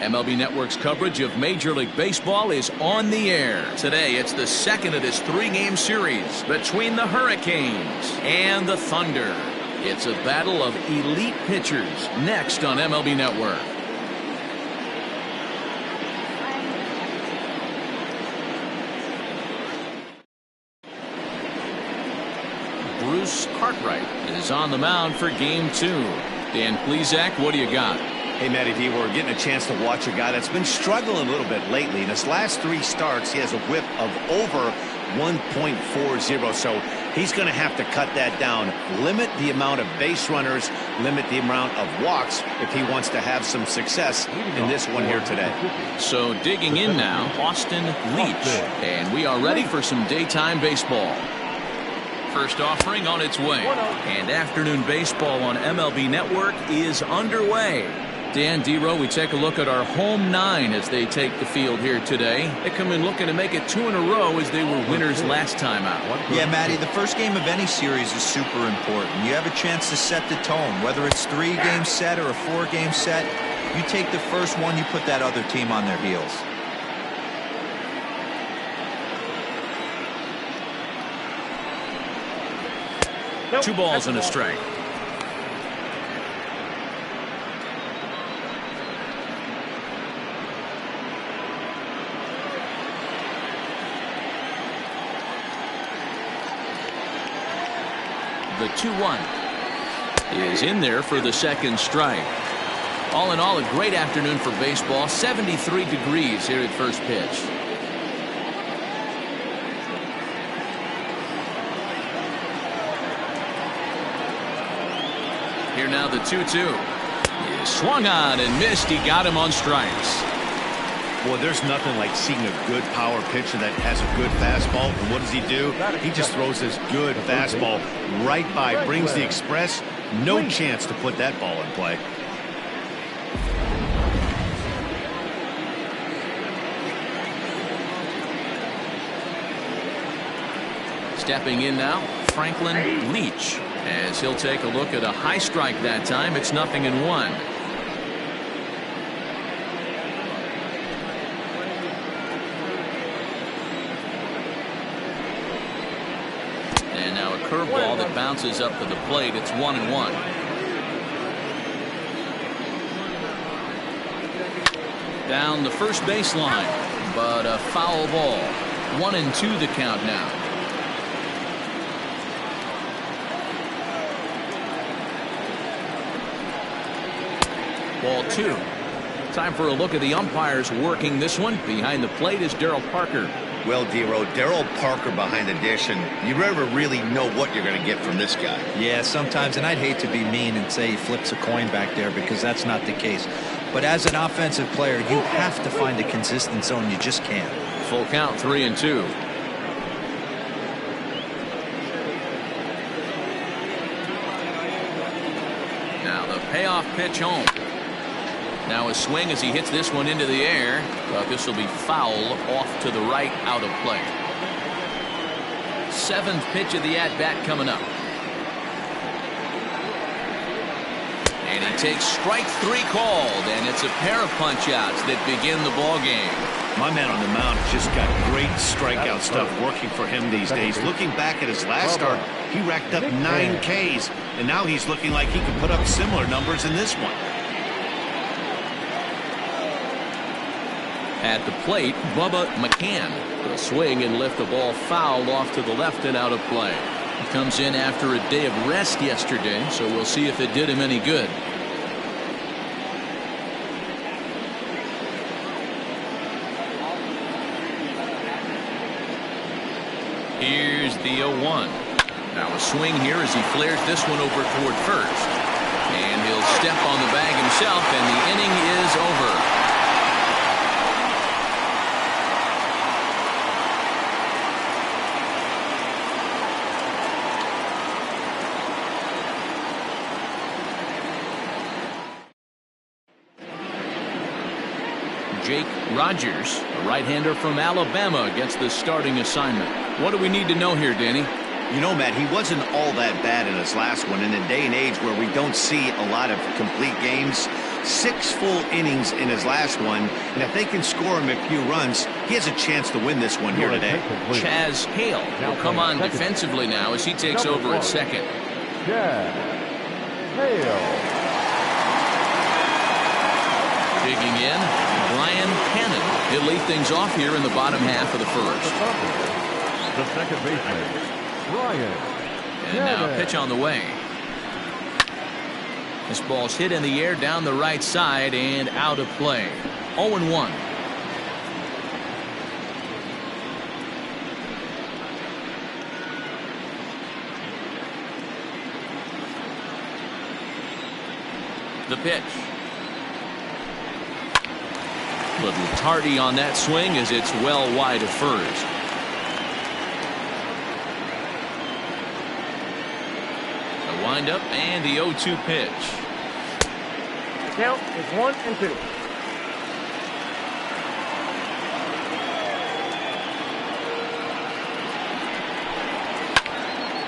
MLB Network's coverage of Major League Baseball is on the air. Today, it's the second of this three-game series between the Hurricanes and the Thunder. It's a battle of elite pitchers next on MLB Network. Bruce Cartwright is on the mound for Game 2. Dan Plesac, what do you got? Hey, Matty D, we're getting a chance to watch a guy that's been struggling a little bit lately. In his last 3 starts, he has a whip of over 1.40, so he's going to have to cut that down, limit the amount of base runners, limit the amount of walks if he wants to have some success in this one here today. So digging in now, Austin Leach, and we are ready for some daytime baseball. First offering on its way, and afternoon baseball on MLB Network is underway. Dan, D-Row, we take a look at our home 9 as they take the field here today. They come in looking to make it 2 in a row as they were winners last time out. Yeah, Matty, the first game of any series is super important. You have a chance to set the tone, whether it's 3-game set or a 4-game set. You take the first one, you put that other team on their heels. Nope. 2 balls and a strike. The 2-1 is in there for the second strike. All in all, a great afternoon for baseball. 73 degrees here at first pitch. Here now the 2-2 is swung on and missed. He got him on strikes. Boy, there's nothing like seeing a good power pitcher that has a good fastball. And what does he do? He just throws this good fastball right by, brings the express. No chance to put that ball in play. Stepping in now, Franklin Leach, as he'll take a look at a high strike that time. It's 0-1. And now a curveball that bounces up to the plate. It's 1-1. Down the first baseline, but a foul ball. 1-2 the count now. Ball 2. Time for a look at the umpires working this one. Behind the plate is Daryl Parker. Well, D-Row, Daryl Parker behind the dish, and you never really know what you're going to get from this guy. Yeah, sometimes, and I'd hate to be mean and say he flips a coin back there because that's not the case. But as an offensive player, you have to find a consistent zone. You just can't. Full count, 3-2. Now the payoff pitch home. Now a swing as he hits this one into the air, but this will be foul off to the right, out of play. 7th pitch of the at-bat coming up. And he takes strike 3 called, and it's a pair of punch-outs that begin the ball game. My man on the mound just got great strikeout stuff working for him these days. Looking back at his last start, he racked up 9 Ks, and now he's looking like he can put up similar numbers in this one. At the plate, Bubba McCann will swing and lift the ball foul off to the left and out of play. He comes in after a day of rest yesterday, so we'll see if it did him any good. Here's the 0-1. Now a swing here as he flares this one over toward first. And he'll step on the bag himself, and the inning is over. Jake Rogers, a right-hander from Alabama, gets the starting assignment. What do we need to know here, Danny? You know, Matt, he wasn't all that bad in his last one. In a day and age where we don't see a lot of complete games, 6 full innings in his last one, and if they can score him a few runs, he has a chance to win this one here today. Chaz Hale will come on defensively now as he takes over at second. Chaz Hale. Digging in, Brian Cannon. He'll lead things off here in the bottom half of the first. The second baseman, Brian. And now a pitch on the way. This ball's hit in the air down the right side and out of play. 0-1. The pitch. Little tardy on that swing as it's well wide of first. The windup and the 0-2 pitch. The count is 1-2.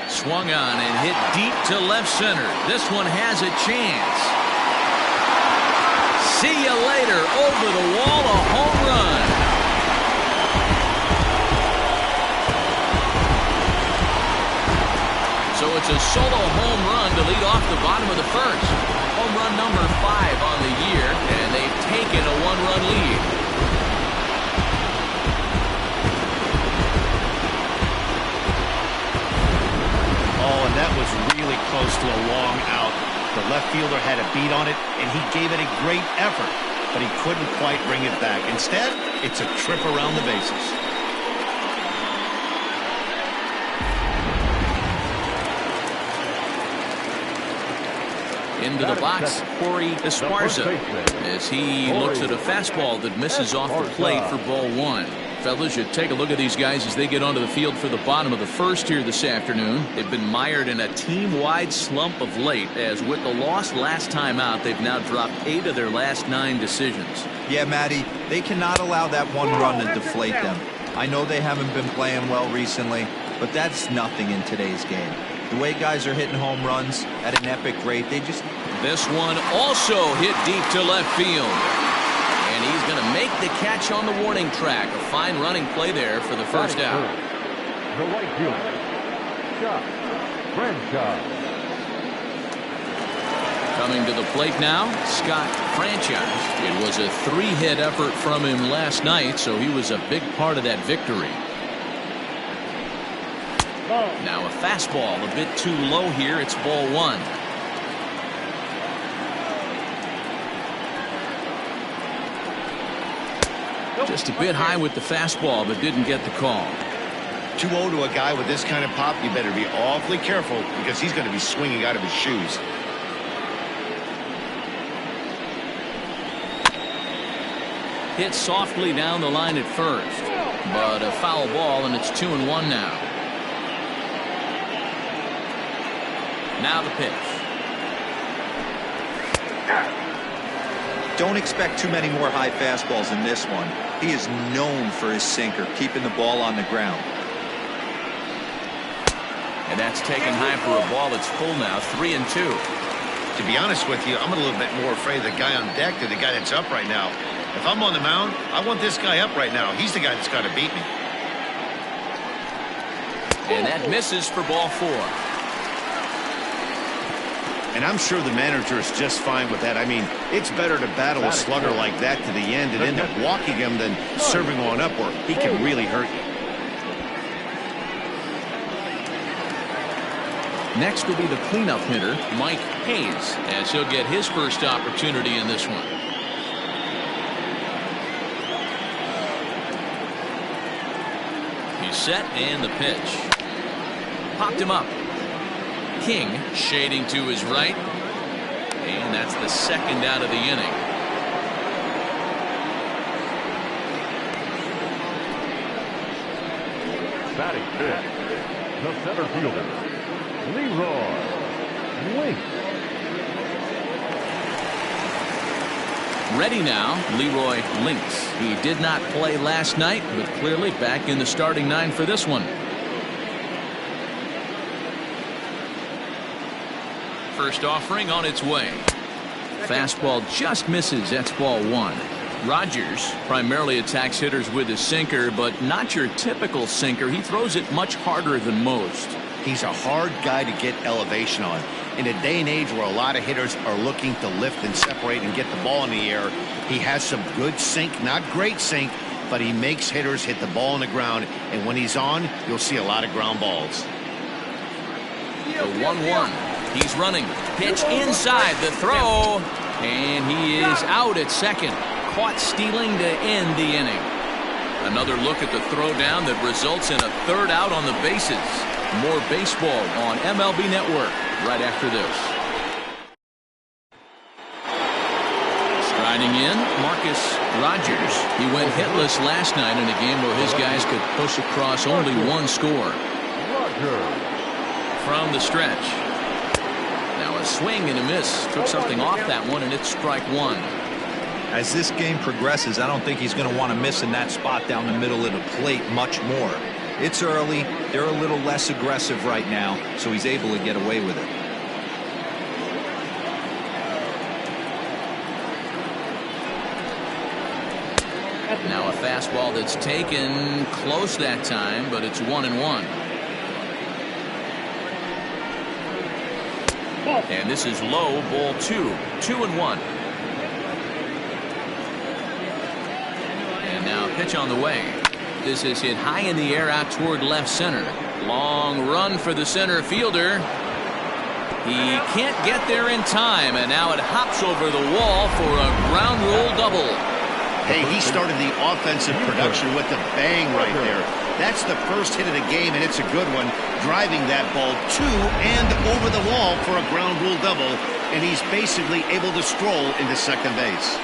Swung on and hit deep to left center. This one has a chance. See you later. Over the wall, a home run. So it's a solo home run to lead off the bottom of the first. Home run number 5 on the year, and they've taken a 1-run lead. Oh, and that was really close to a long out. The left fielder had a beat on it, and he gave it a great effort, but he couldn't quite bring it back. Instead, it's a trip around the bases. Into the box, Corey Esparza, as he looks at a fastball that misses off the plate for ball 1. Fellas, you take a look at these guys as they get onto the field for the bottom of the first here this afternoon. They've been mired in a team-wide slump of late, as with the loss last time out, they've now dropped 8 of their last 9 decisions. Yeah, Matty, they cannot allow that one run to deflate them. I know they haven't been playing well recently, but that's nothing in today's game. The way guys are hitting home runs at an epic rate, they just... This one also hit deep to left field. And he's going to make the catch on the warning track. A fine running play there for the first out. The right fielder, Scott Franchise. Coming to the plate now, Scott Franchise. It was a 3-hit effort from him last night, so he was a big part of that victory. Now a fastball a bit too low here. It's ball 1. Just a bit high with the fastball, but didn't get the call. 2-0 to a guy with this kind of pop, you better be awfully careful because he's going to be swinging out of his shoes. Hit softly down the line at first, but a foul ball, and it's 2-1 now. Now the pitch. Don't expect too many more high fastballs in this one. He is known for his sinker, keeping the ball on the ground. And that's taken high for a ball that's full now, 3-2. To be honest with you, I'm a little bit more afraid of the guy on deck than the guy that's up right now. If I'm on the mound, I want this guy up right now. He's the guy that's got to beat me. And that misses for ball 4. And I'm sure the manager is just fine with that. I mean, it's better to battle a slugger like that to the end and end up walking him than serving on up where he can really hurt you. Next will be the cleanup hitter, Mike Hayes, as he'll get his first opportunity in this one. He's set, and the pitch. Popped him up. King shading to his right, and that's the second out of the inning. Batting fifth, the center fielder, Leroy Links. Ready now, Leroy Links. He did not play last night, but clearly back in the starting 9 for this one. First offering on its way. Fastball just misses. That's ball one. Rogers primarily attacks hitters with his sinker, but not your typical sinker. He throws it much harder than most. He's a hard guy to get elevation on. In a day and age where a lot of hitters are looking to lift and separate and get the ball in the air, he has some good sink, not great sink, but he makes hitters hit the ball on the ground, and when he's on, you'll see a lot of ground balls. The 1-1. He's running. Pitch inside the throw, and he is out at second. Caught stealing to end the inning. Another look at the throwdown that results in a third out on the bases. More baseball on MLB Network right after this. Striding in, Marcus Rogers. He went hitless last night in a game where his guys could push across only one score. From the stretch. Now a swing and a miss. Took something off that one, and it's strike one. As this game progresses, I don't think he's going to want to miss in that spot down the middle of the plate much more. It's early. They're a little less aggressive right now, so he's able to get away with it. Now a fastball that's taken close that time, but it's 1-1. And this is low, ball 2. 2-1. And now a pitch on the way. This is hit high in the air out toward left center. Long run for the center fielder. He can't get there in time, and now it hops over the wall for a ground rule double. Hey, he started the offensive production with a bang right there. That's the first hit of the game, and it's a good one. Driving that ball to and over the wall for a ground rule double, and he's basically able to stroll into second base.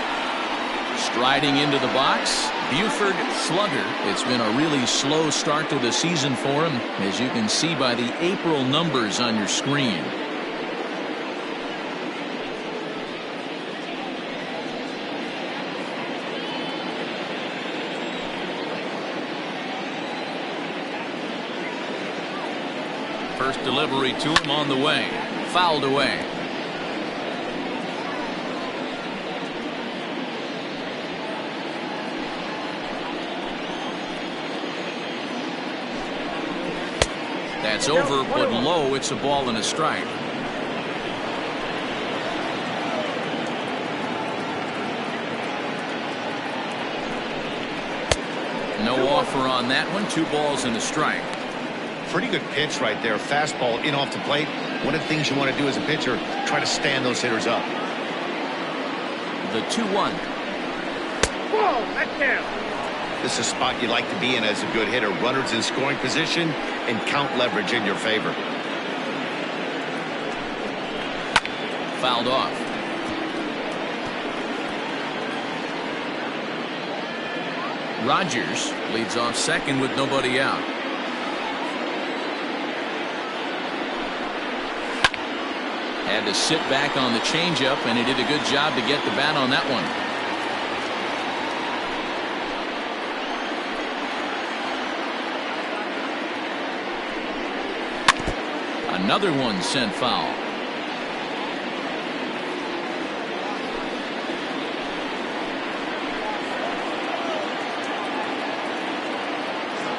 Striding into the box, Buford Slugger. It's been a really slow start to the season for him, as you can see by the April numbers on your screen. First delivery to him on the way. Fouled away. That's over, but low. It's a ball and a strike. No offer on that one. 2 balls and a strike. Pretty good pitch right there. Fastball in off the plate. One of the things you want to do as a pitcher, try to stand those hitters up. The 2-1. Whoa, that's down. This is a spot you'd like to be in as a good hitter. Runners in scoring position and count leverage in your favor. Fouled off. Rogers leads off second with nobody out. Had to sit back on the changeup, and he did a good job to get the bat on that one. Another one sent foul.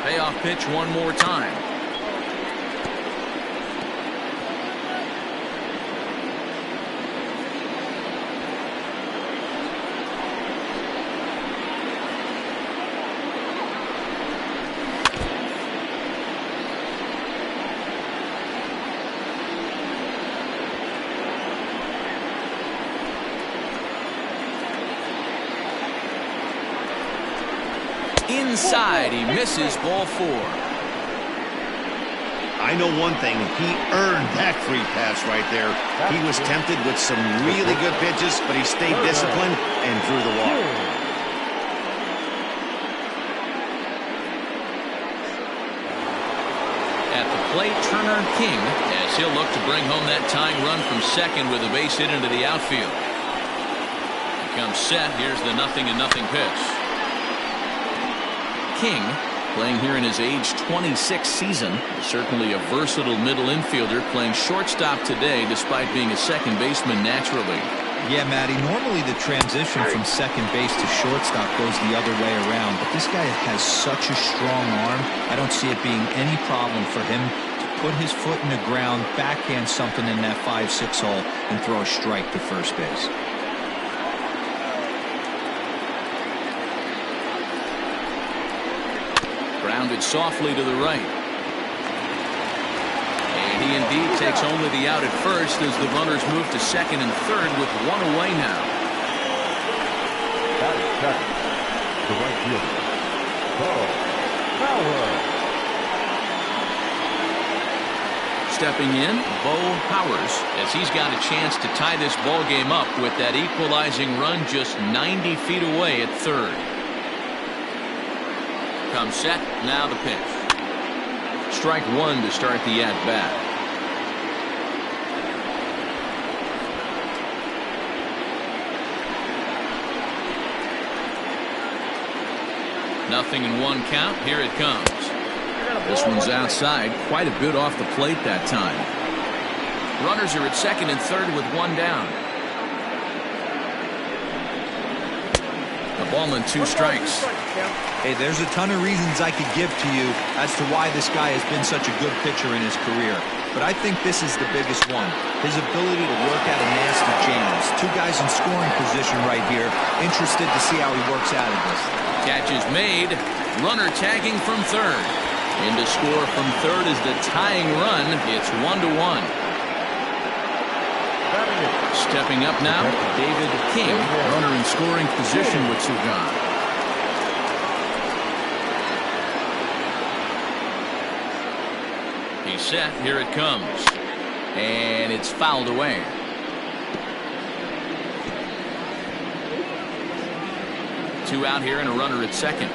Payoff pitch one more time. Inside, he misses, ball 4. I know one thing, he earned that free pass right there. He was tempted with some really good pitches, but he stayed disciplined and drew the walk. At the plate, Turner King, as he'll look to bring home that tying run from second with a base hit into the outfield. He comes set. Here's the 0-0 pitch. King, playing here in his age 26 season, certainly a versatile middle infielder, playing shortstop today despite being a second baseman naturally. Yeah, Matty, normally the transition from second base to shortstop goes the other way around, but this guy has such a strong arm, I don't see it being any problem for him to put his foot in the ground, backhand something in that 5-6 hole, and throw a strike to first base. Grounded softly to the right. And he indeed takes only the out at first as the runners move to second and third with one away now. That is second. The right fielder, Bo Howard. Stepping in, Bo Powers, as he's got a chance to tie this ball game up with that equalizing run just 90 feet away at third. Comes set, now the pitch. Strike one to start the at-bat. Nothing in one count. Here it comes. This one's outside, quite a bit off the plate that time. Runners are at second and third with one down. A ball and 2 strikes. Hey, there's a ton of reasons I could give to you as to why this guy has been such a good pitcher in his career. But I think this is the biggest one. His ability to work out of nasty jams. 2 guys in scoring position right here. Interested to see how he works out of this. Catch is made. Runner tagging from third. In to score from third is the tying run. It's 1-1. Stepping up now, David King. Runner in scoring position with 2 gone. He's set. Here it comes. And it's fouled away. Two out here and a runner at second.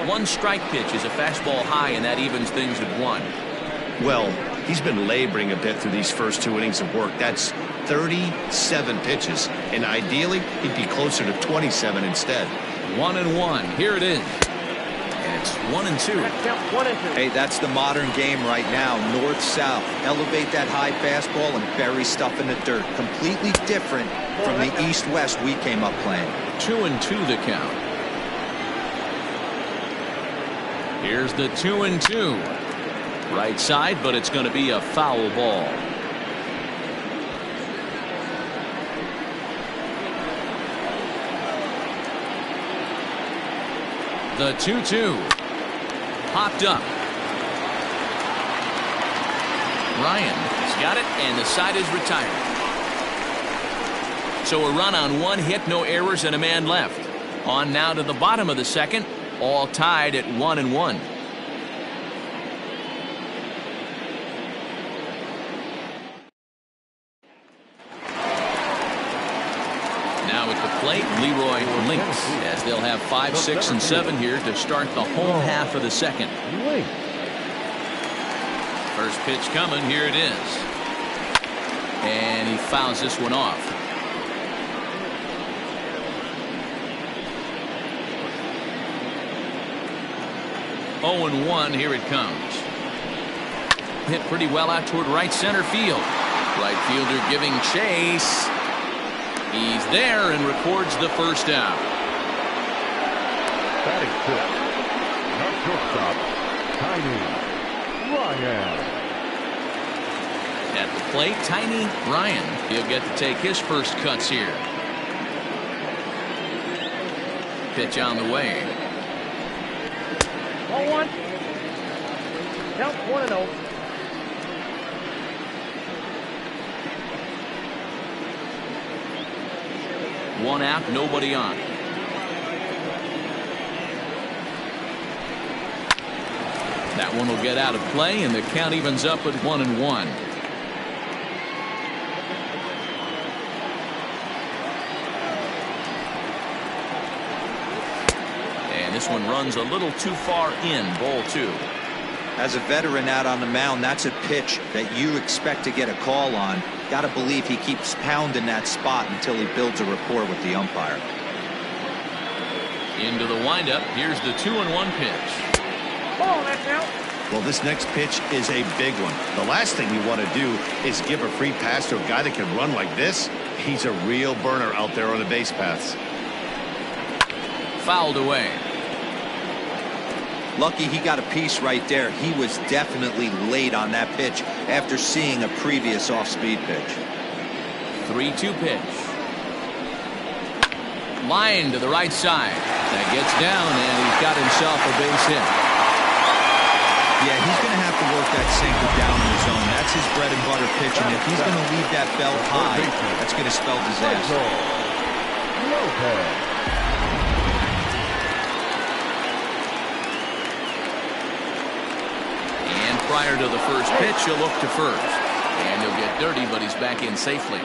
One strike pitch is a fastball high, and that evens things at 1. Well, he's been laboring a bit through these first 2 innings of work. That's 37 pitches, and ideally he'd be closer to 27 instead. 1-1. Here it is. And it's 1-2. Hey, that's the modern game right now. North-south. Elevate that high fastball and bury stuff in the dirt. Completely different from the east-west we came up playing. 2-2 the count. Here's the 2-2. Right side, but it's going to be a foul ball. The 2-2. Popped up. Ryan has got it, and the side is retired. So a run on 1 hit, no errors, and a man left. On now to the bottom of the second, all tied at 1-1. Now at the plate, Leroy Links, as they'll have 5, 6, and 7 here to start the home half of the second. First pitch coming, here it is. And he fouls this one off. Oh and 1, here it comes. Hit pretty well out toward right center field. Right fielder giving chase. He's there and records the first out. Batting fifth. Now shortstop, Tiny Ryan. At the plate, Tiny Ryan. He'll get to take his first cuts here. Pitch on the way. 0-1. Count 1-0. One out, nobody on. That one will get out of play, and the count evens up at 1-1. And this one runs a little too far in, ball 2. As a veteran out on the mound, that's a pitch that you expect to get a call on. Got to believe he keeps pounding that spot until he builds a rapport with the umpire. Into the windup. Here's the 2-1 pitch. Ball, that's out. Well, this next pitch is a big one. The last thing you want to do is give a free pass to a guy that can run like this. He's a real burner out there on the base paths. Fouled away. Lucky he got a piece right there. He was definitely late on that pitch after seeing a previous off-speed pitch. 3-2 pitch. Line to the right side. That gets down, and he's got himself a base hit. Yeah, he's going to have to work that sinker down in the zone. That's his bread and butter pitch, and if he's going to leave that belt high, that's going to spell disaster. And prior to the first pitch, he'll look to first. And he'll get dirty, but he's back in safely.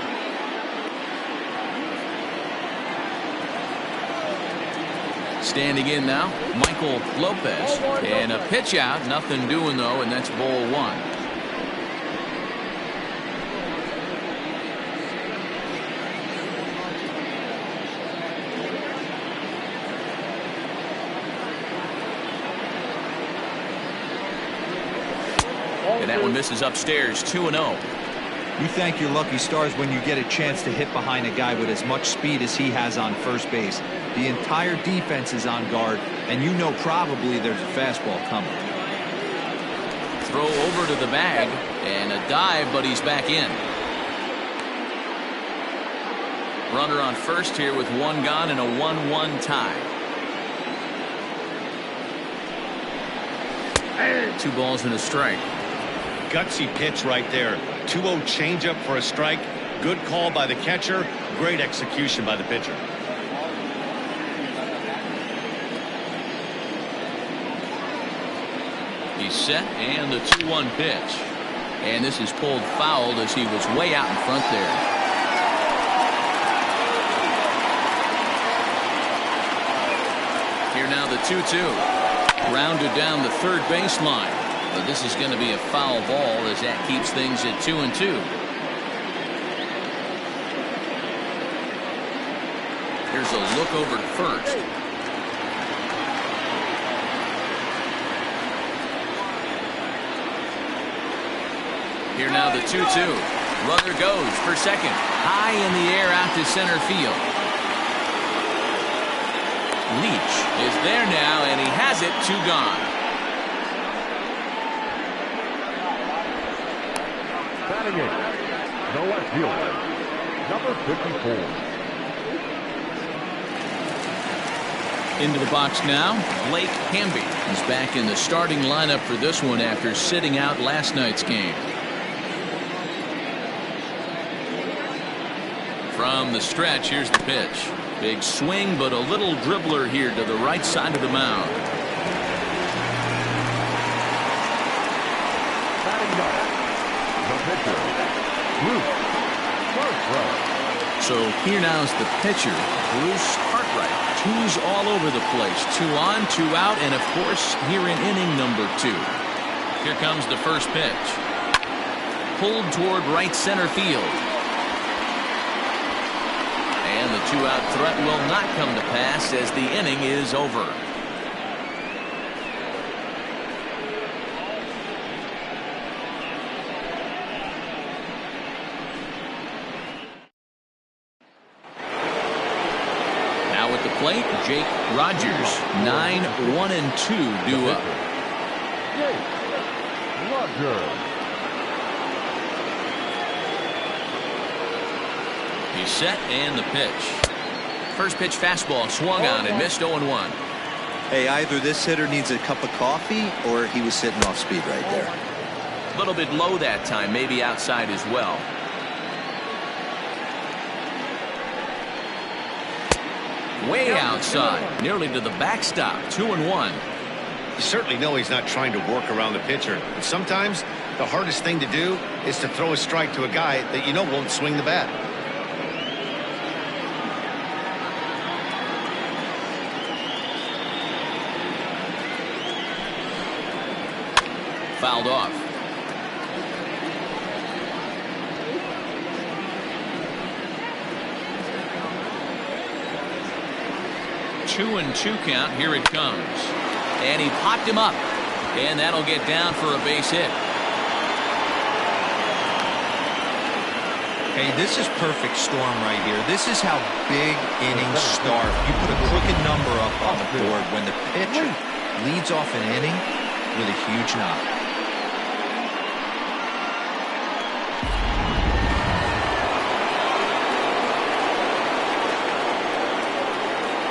Standing in now, Michael Lopez. And a pitch out, nothing doing though, and that's ball one. And that one misses upstairs, 2-0. You thank your lucky stars when you get a chance to hit behind a guy with as much speed as he has on first base. The entire defense is on guard, and you know probably there's a fastball coming. Throw over to the bag, and a dive, but he's back in. Runner on first here with one gone and a 1-1 tie. 2 balls and a strike. Gutsy pitch right there. 2-0 changeup for a strike. Good call by the catcher. Great execution by the pitcher. He's set, and the 2-1 pitch. And this is pulled fouled as he was way out in front there. Here now the 2-2. Grounded down the third baseline. But this is going to be a foul ball as that keeps things at 2-2. Here's a look over to first. Here now the 2-2. Runner goes for second. High in the air out to center field. Leach is there now, and he has it. 2 gone. Batting in, the left fielder, number 54. Into the box now, Blake Hamby. He's back in the starting lineup for this one after sitting out last night's game. From the stretch, here's the pitch. Big swing, but a little dribbler here to the right side of the mound. So here now is the pitcher, Bruce Hartright. 2's all over the place. 2 on, 2 out, and of course here in inning number 2. Here comes the first pitch. Pulled toward right center field. And the 2-out threat will not come to pass as the inning is over. Plate, Jake Rogers. 9-1-2 due up. Jake Rogers. He's set, and the pitch. First pitch fastball swung on and missed. 0-1. Hey, either this hitter needs a cup of coffee or he was sitting off speed right there. A little bit low that time, maybe outside as well. Way outside, nearly to the backstop. 2-1. You certainly know he's not trying to work around the pitcher. But sometimes the hardest thing to do is to throw a strike to a guy that you know won't swing the bat. Fouled off. Two and 2 count. Here it comes. And he popped him up. And that'll get down for a base hit. Hey, this is perfect storm right here. This is how big innings start. You put a crooked number up on the board when the pitcher leads off an inning with a huge knock.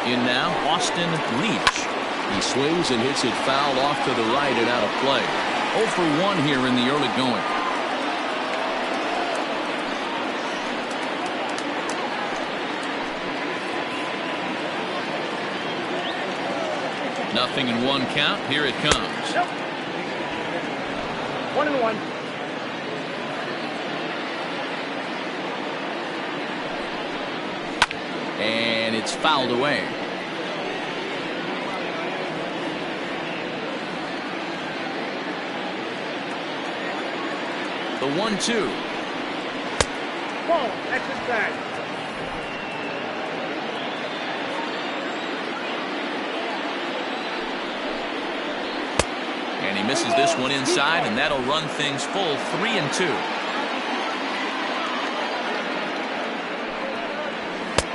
In now, Austin Leach. He swings and hits it foul off to the right and out of play. 0 for 1 here in the early going. Nothing in 1 count. Here it comes. Nope. 1-1. And it's fouled away. The 1-2. Ball. That's inside. And he misses this one inside, and that'll run things full 3-2.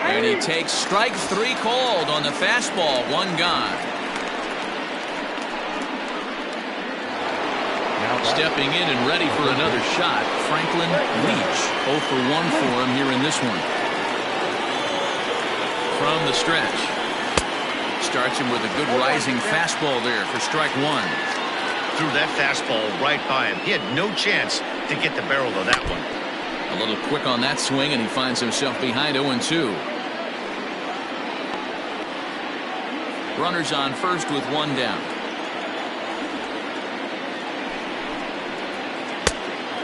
And he takes strike 3 called on the fastball. 1 gone. Stepping in and ready for another shot, Franklin Leach. 0 for 1 for him here in this one. From the stretch. Starts him with a good rising fastball there for strike 1. Threw that fastball right by him. He had no chance to get the barrel of that one. A little quick on that swing, and he finds himself behind 0-2. Runners on first with 1 down.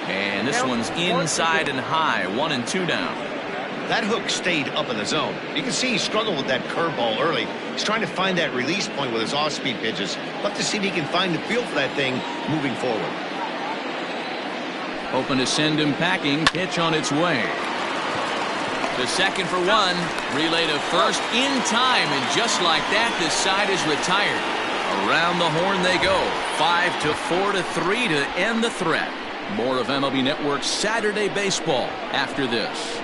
And this one's inside and high. 1-2 down. That hook stayed up in the zone. You can see he struggled with that curveball early. He's trying to find that release point with his off-speed pitches. Love to see if he can find the feel for that thing moving forward. Hoping to send him packing. Pitch on its way. The second for 1. Relay to first in time. And just like that, this side is retired. Around the horn they go. 5-4-3 to end the threat. More of MLB Network's Saturday Baseball after this.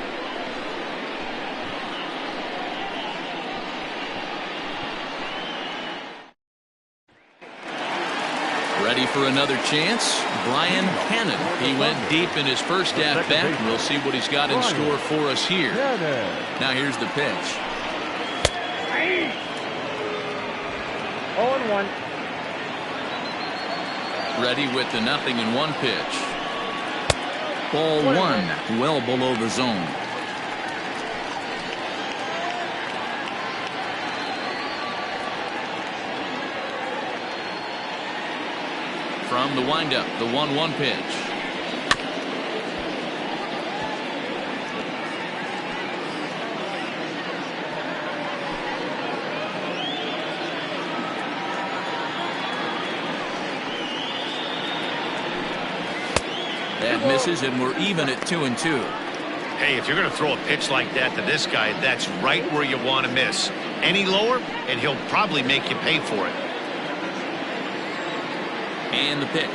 Ready for another chance? Brian Cannon. He went deep in his first at bat. We'll see what he's got in store for us here. Now here's the pitch. 0-1. Ready with the 0-1 pitch. Ball 1, well below the zone. From the windup, the 1-1 pitch. That misses, and we're even at 2-2. Hey, if you're going to throw a pitch like that to this guy, that's right where you want to miss. Any lower, and he'll probably make you pay for it. And the pitch.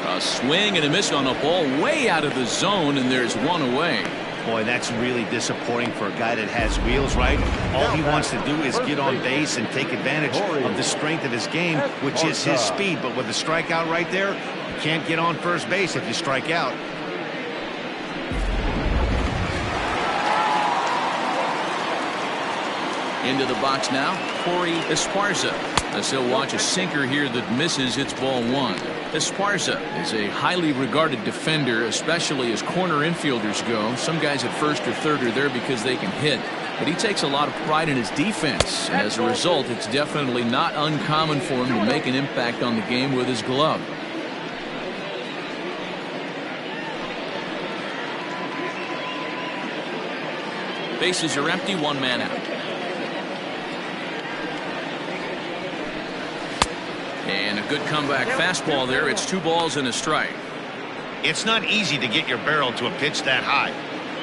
A swing and a miss on a ball way out of the zone, and there's 1 away. Boy, that's really disappointing for a guy that has wheels, right? All he wants to do is get on base and take advantage of the strength of his game, which is his speed. But with a strikeout right there, you can't get on first base if you strike out. Into the box now, Corey Esparza. As he'll watch a sinker here that misses. It's ball 1. Esparza is a highly regarded defender, especially as corner infielders go. Some guys at first or third are there because they can hit, but he takes a lot of pride in his defense. And as a result, it's definitely not uncommon for him to make an impact on the game with his glove. Bases are empty, 1 man out. And a good comeback fastball there. It's 2 balls and a strike. It's not easy to get your barrel to a pitch that high.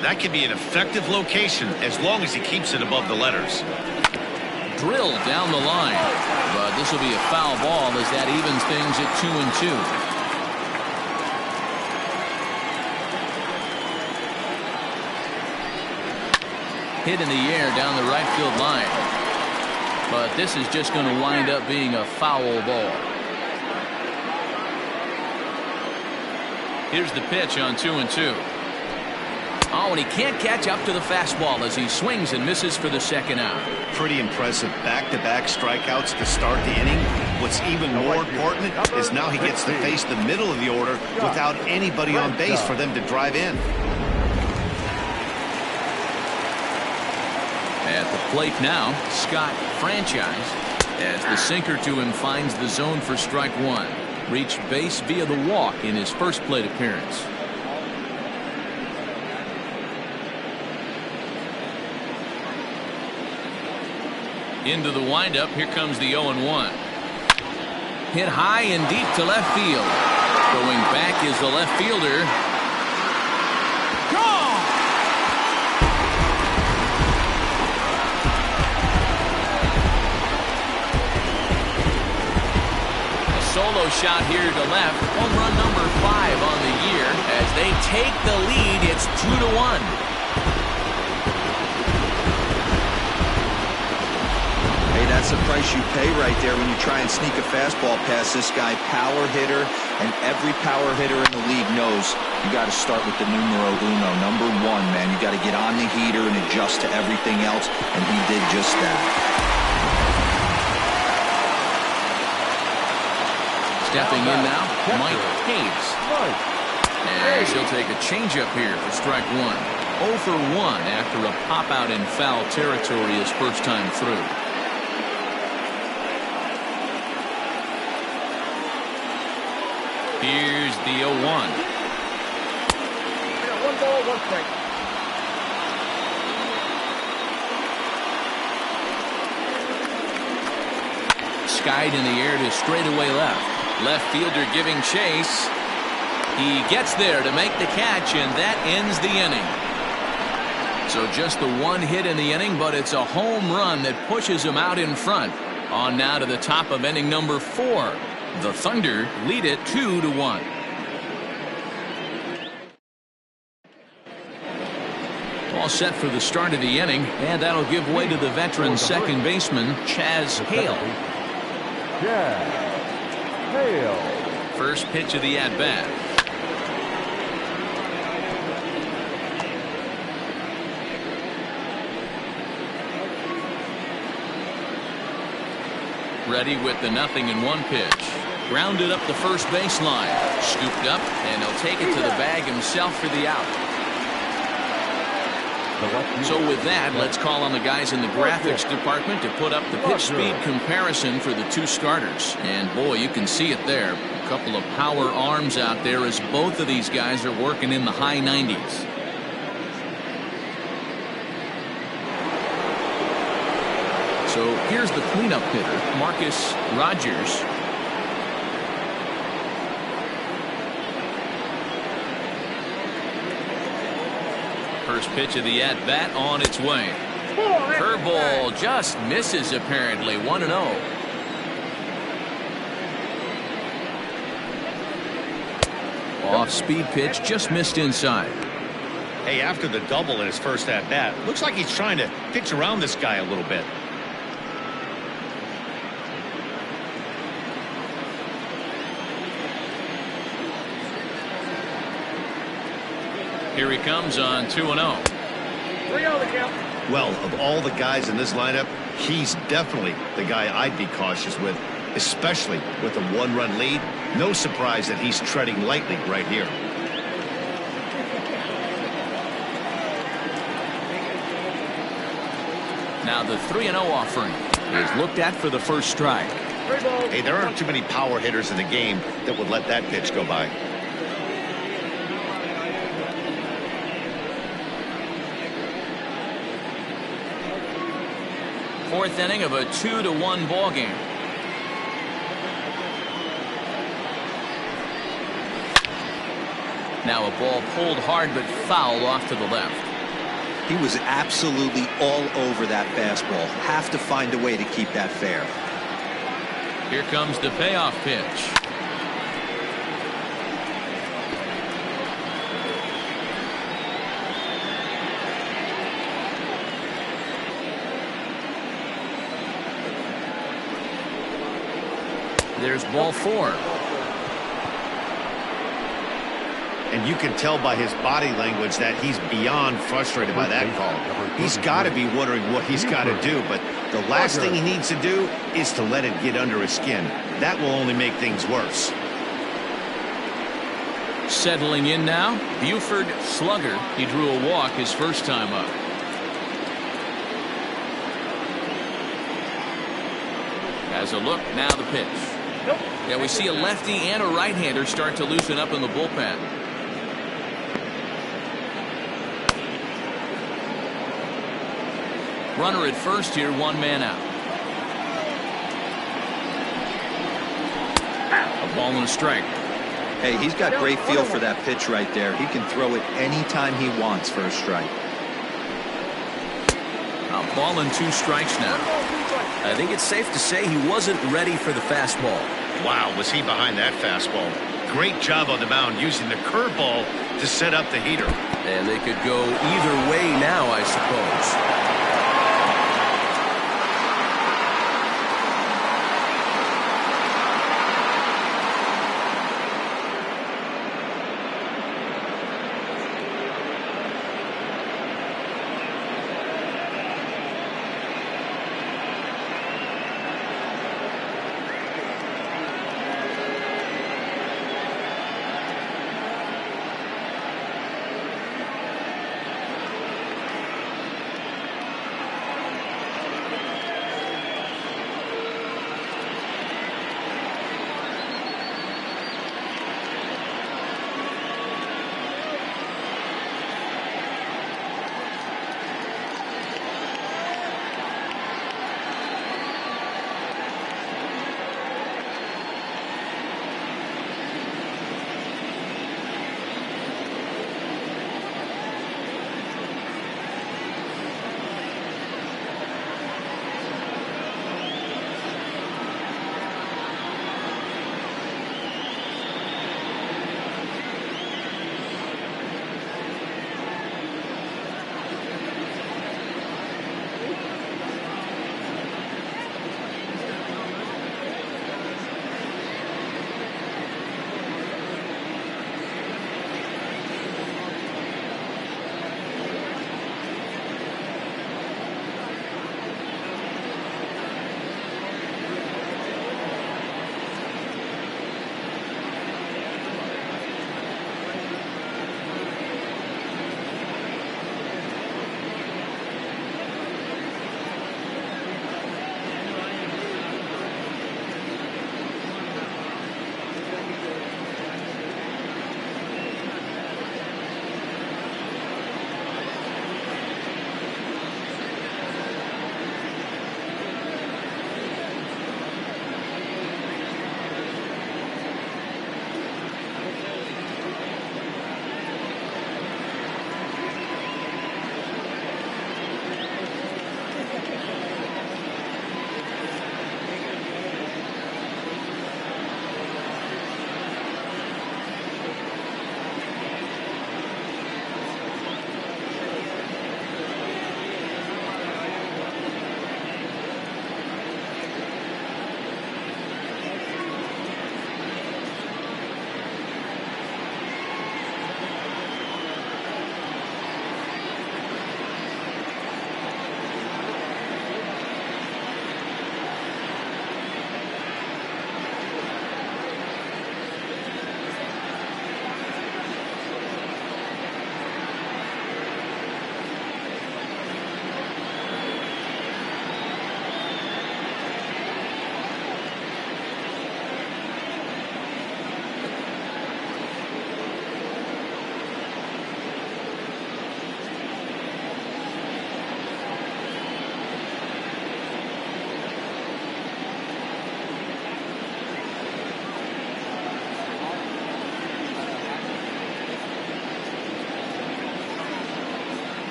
That can be an effective location as long as he keeps it above the letters. drilled down the line. But this will be a foul ball as that evens things at 2-2. Hit in the air down the right field line. But this is just going to wind up being a foul ball. Here's the pitch on 2-2. Oh, and he can't catch up to the fastball as he swings and misses for the second out. Pretty impressive back-to-back strikeouts to start the inning. What's even more important is now he gets to face the middle of the order without anybody on base for them to drive in. At the plate now, Scott Franchise, as the sinker to him finds the zone for strike one. Reached base via the walk in his first plate appearance. Into the windup, here comes the 0-1. Hit high and deep to left field. Going back is the left fielder. Gone! A solo shot here to left. Home run number 5 on the year. As they take the lead, it's 2-1. That's the price you pay right there when you try and sneak a fastball past this guy. Power hitter, and every power hitter in the league knows you got to start with the numero uno, number 1, man. You got to get on the heater and adjust to everything else, and he did just that. Stepping in now, Mike Hayes. And she'll take a changeup here for strike 1. 0 for 1 after a pop out in foul territory his first time through. Here's the 0-1. We got 1 ball, 1 strike. Skied in the air to straightaway left. Left fielder giving chase. He gets there to make the catch, and that ends the inning. So just the 1 hit in the inning, but it's a home run that pushes him out in front. On now to the top of inning number 4. The Thunder lead it 2-1. All set for the start of the inning, and that'll give way to the veteran second baseman, Chas Hale. First pitch of the at-bat. Ready with the 0-1 pitch. Grounded up the first baseline. Scooped up, and he'll take it to the bag himself for the out. So with that, let's call on the guys in the graphics department to put up the pitch speed comparison for the 2 starters. And boy, you can see it there. A couple of power arms out there as both of these guys are working in the high 90s. So here's the cleanup hitter, Marcus Rogers. First pitch of the at-bat on its way. Curveball just misses apparently. 1-0. Off-speed pitch just missed inside. Hey, after the double in his first at-bat, looks like he's trying to pitch around this guy a little bit. Here he comes on 2-0. 3-0 the count. Well, of all the guys in this lineup, he's definitely the guy I'd be cautious with, especially with a 1-run lead. No surprise that he's treading lightly right here. Now the 3-0 offering is looked at for the first strike. Hey, there aren't too many power hitters in the game that would let that pitch go by. Fourth inning of a 2-1 ball game. Now a ball pulled hard but foul off to the left. He was absolutely all over that fastball. Have to find a way to keep that fair. Here comes the payoff pitch. There's ball 4. And you can tell by his body language that he's beyond frustrated by that call. He's got to be wondering what he's got to do, but the last thing he needs to do is to let it get under his skin. That will only make things worse. Settling in now, Buford slugger. He drew a walk his first time up. Has a look, now the pitch. Yeah, we see a lefty and a right-hander start to loosen up in the bullpen. Runner at first here, 1 man out. A ball and a strike. Hey, he's got great feel for that pitch right there. He can throw it anytime he wants for a strike. A ball and 2 strikes now. I think it's safe to say he wasn't ready for the fastball. Wow, was he behind that fastball. Great job on the mound using the curveball to set up the heater. And they could go either way now, I suppose.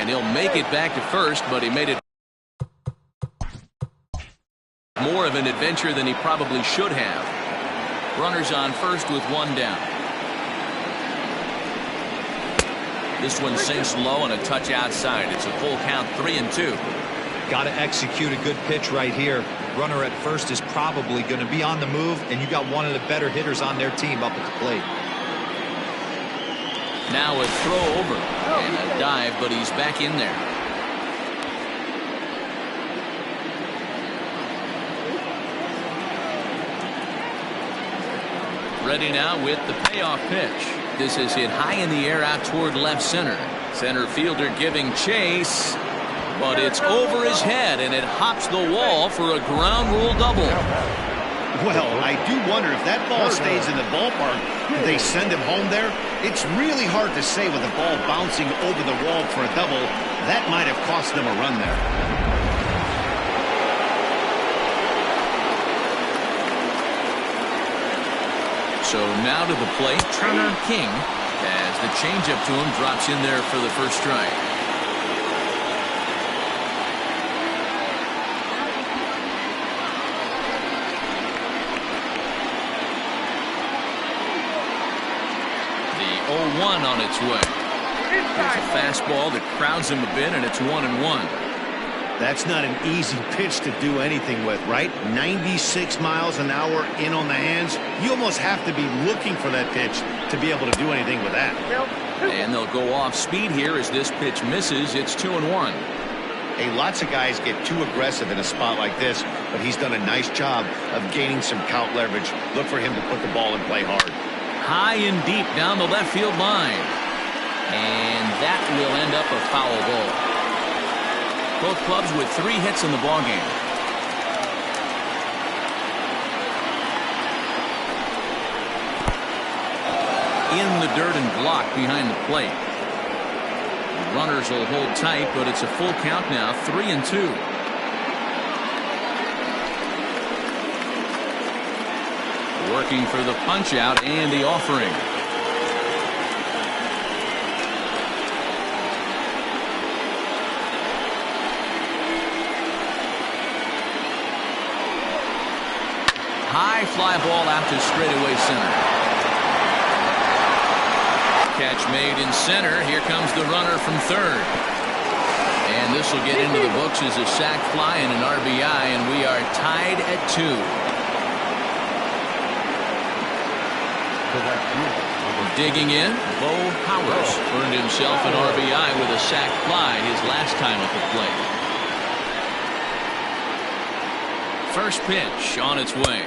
And he'll make it back to first, but he made it more of an adventure than he probably should have. Runners on first with one down. This one sinks low and a touch outside. It's a full count, 3-2. Got to execute a good pitch right here. Runner at first is probably going to be on the move, and you got one of the better hitters on their team up at the plate. Now a throw over and a dive, but he's back in there. Ready now with the payoff pitch. This is hit high in the air out toward left center. Center fielder giving chase, but it's over his head and it hops the wall for a ground rule double. Well, I do wonder if that ball stays in the ballpark, do they send him home there? It's really hard to say with the ball bouncing over the wall for a double. That might have cost them a run there. So now to the plate, Turner King, as the changeup to him drops in there for the first strike. The 0-1 on its way. There's a fastball that crowds him a bit, and it's 1-1. That's not an easy pitch to do anything with, right? 96 miles an hour in on the hands. You almost have to be looking for that pitch to be able to do anything with that. And they'll go off speed here as this pitch misses. It's 2-1. Hey, lots of guys get too aggressive in a spot like this, but he's done a nice job of gaining some count leverage. Look for him to put the ball and play hard. High and deep down the left field line. And that will end up a foul ball. Both clubs with 3 hits in the ballgame. In the dirt and blocked behind the plate. The runners will hold tight, but it's a full count now, 3-2. Working for the punch out and the offering. High fly ball out to straightaway center. Catch made in center. Here comes the runner from third. And this will get into the books as a sac fly and an RBI, and we are tied at 2. Digging in, Bo Howers earned himself an RBI with a sac fly his last time at the plate. First pitch on its way.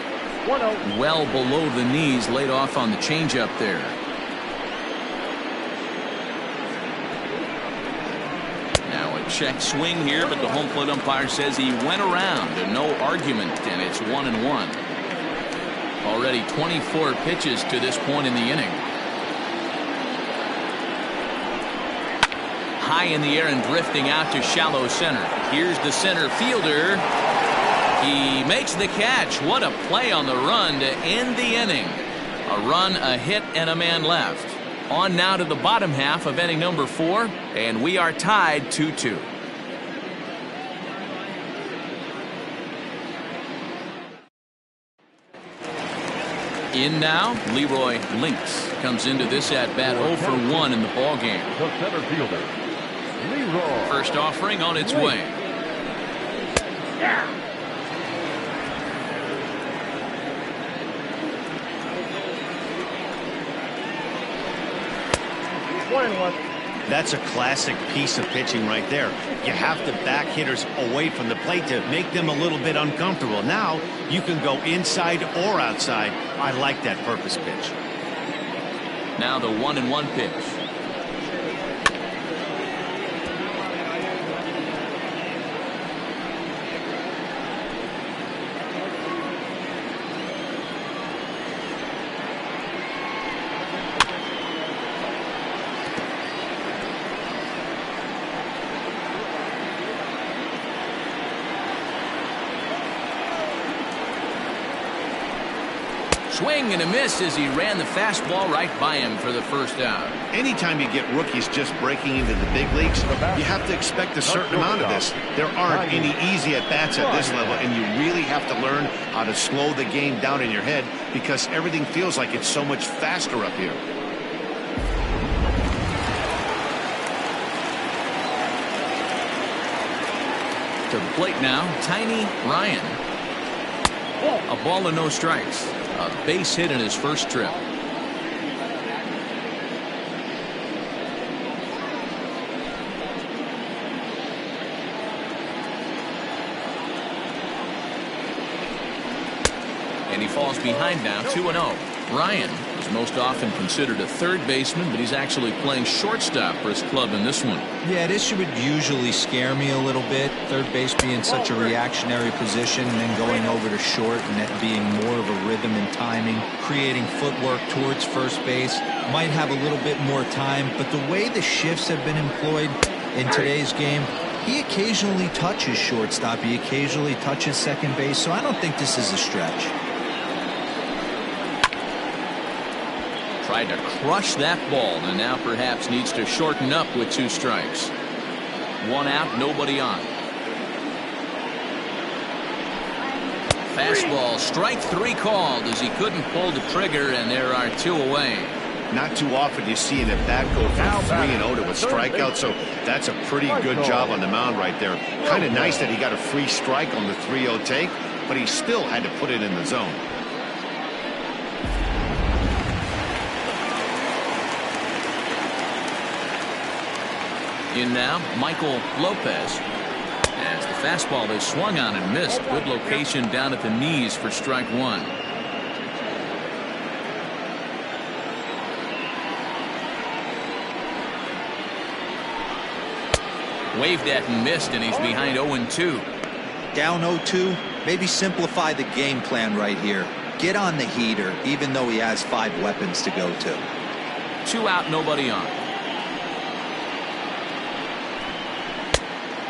Well below the knees, laid off on the changeup there. Now a check swing here, but the home plate umpire says he went around and no argument, and it's 1-1. Already 24 pitches to this point in the inning. High in the air and drifting out to shallow center. Here's the center fielder. He makes the catch. What a play on the run to end the inning. A run, a hit, and a man left. On now to the bottom half of inning number 4, and we are tied 2-2. In now, Leroy Lynx comes into this at bat 0 for 1 in the ball game. The center fielder, Leroy. First offering on its way. Yeah. That's a classic piece of pitching right there. You have to back hitters away from the plate to make them a little bit uncomfortable. Now you can go inside or outside. I like that purpose pitch. Now the 1-1 pitch. Swing and a miss as he ran the fastball right by him for the first out. Anytime you get rookies just breaking into the big leagues, you have to expect a certain amount of this. There aren't any easy at-bats at this level, and you really have to learn how to slow the game down in your head because everything feels like it's so much faster up here. To the plate now, Tiny Ryan. A ball and no strikes. A base hit in his first trip. And he falls behind now, 2-0. Ryan is most often considered a third baseman, but he's actually playing shortstop for his club in this one. Yeah, this would usually scare me a little bit. Third base being such a reactionary position and then going over to short and that being more of a rhythm and timing, creating footwork towards first base. Might have a little bit more time, but the way the shifts have been employed in today's game, he occasionally touches shortstop, he occasionally touches second base, so I don't think this is a stretch. Tried to crush that ball and now perhaps needs to shorten up with 2 strikes. 1 out, nobody on. Fastball, strike 3 called as he couldn't pull the trigger, and there are 2 away. Not too often you see an at-bat go from 3-0 to a strikeout, so that's a pretty good job on the mound right there. Kind of nice that he got a free strike on the 3-0 take, but he still had to put it in the zone. In now, Michael Lopez. As the fastball is swung on and missed. Good location down at the knees for strike 1. Waved at and missed, and he's behind 0-2. Down 0-2, maybe simplify the game plan right here. Get on the heater, even though he has 5 weapons to go to. 2 out, nobody on.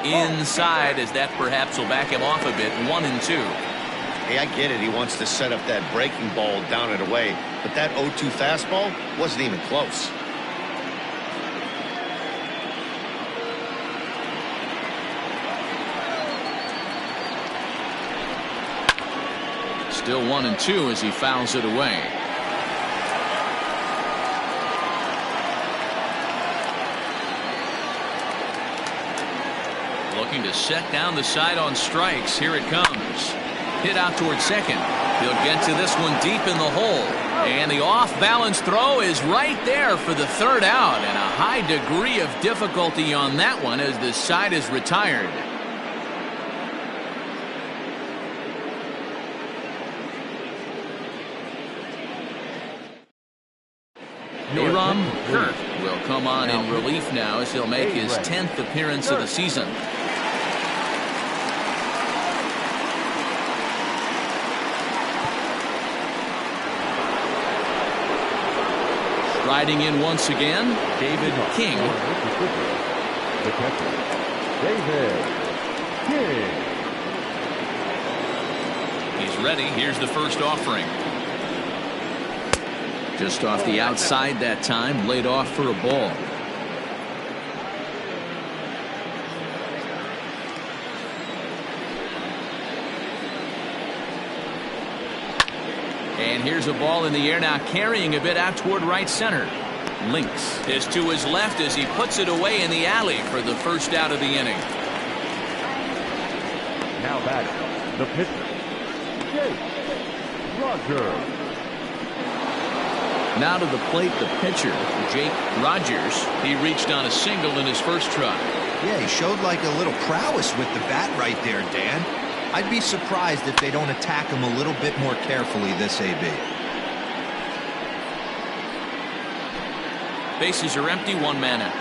Inside, as that perhaps will back him off a bit. 1-2. Hey, I get it. He wants to set up that breaking ball down and away, but that 0-2 fastball wasn't even close. Still 1-2 as he fouls it away. Looking to set down the side on strikes. Here it comes. Hit out towards second. He'll get to this one deep in the hole. And the off-balance throw is right there for the 3rd out. And a high degree of difficulty on that one as the side is retired. Aram Kurt will come on in relief now as he'll make his 10th appearance of the season. Riding in once again, David King. The catcher, David King. He's ready. Here's the first offering. Just off the outside that time, laid off for a ball. And here's a ball in the air now, carrying a bit out toward right center. Links is to his left as he puts it away in the alley for the first out of the inning. Now batting, the pitcher, Jake Rogers. Now to the plate, the pitcher, Jake Rogers. He reached on a single in his first try. Yeah, he showed like a little prowess with the bat right there, Dan. I'd be surprised if they don't attack him a little bit more carefully this AB. Bases are empty, 1 man out.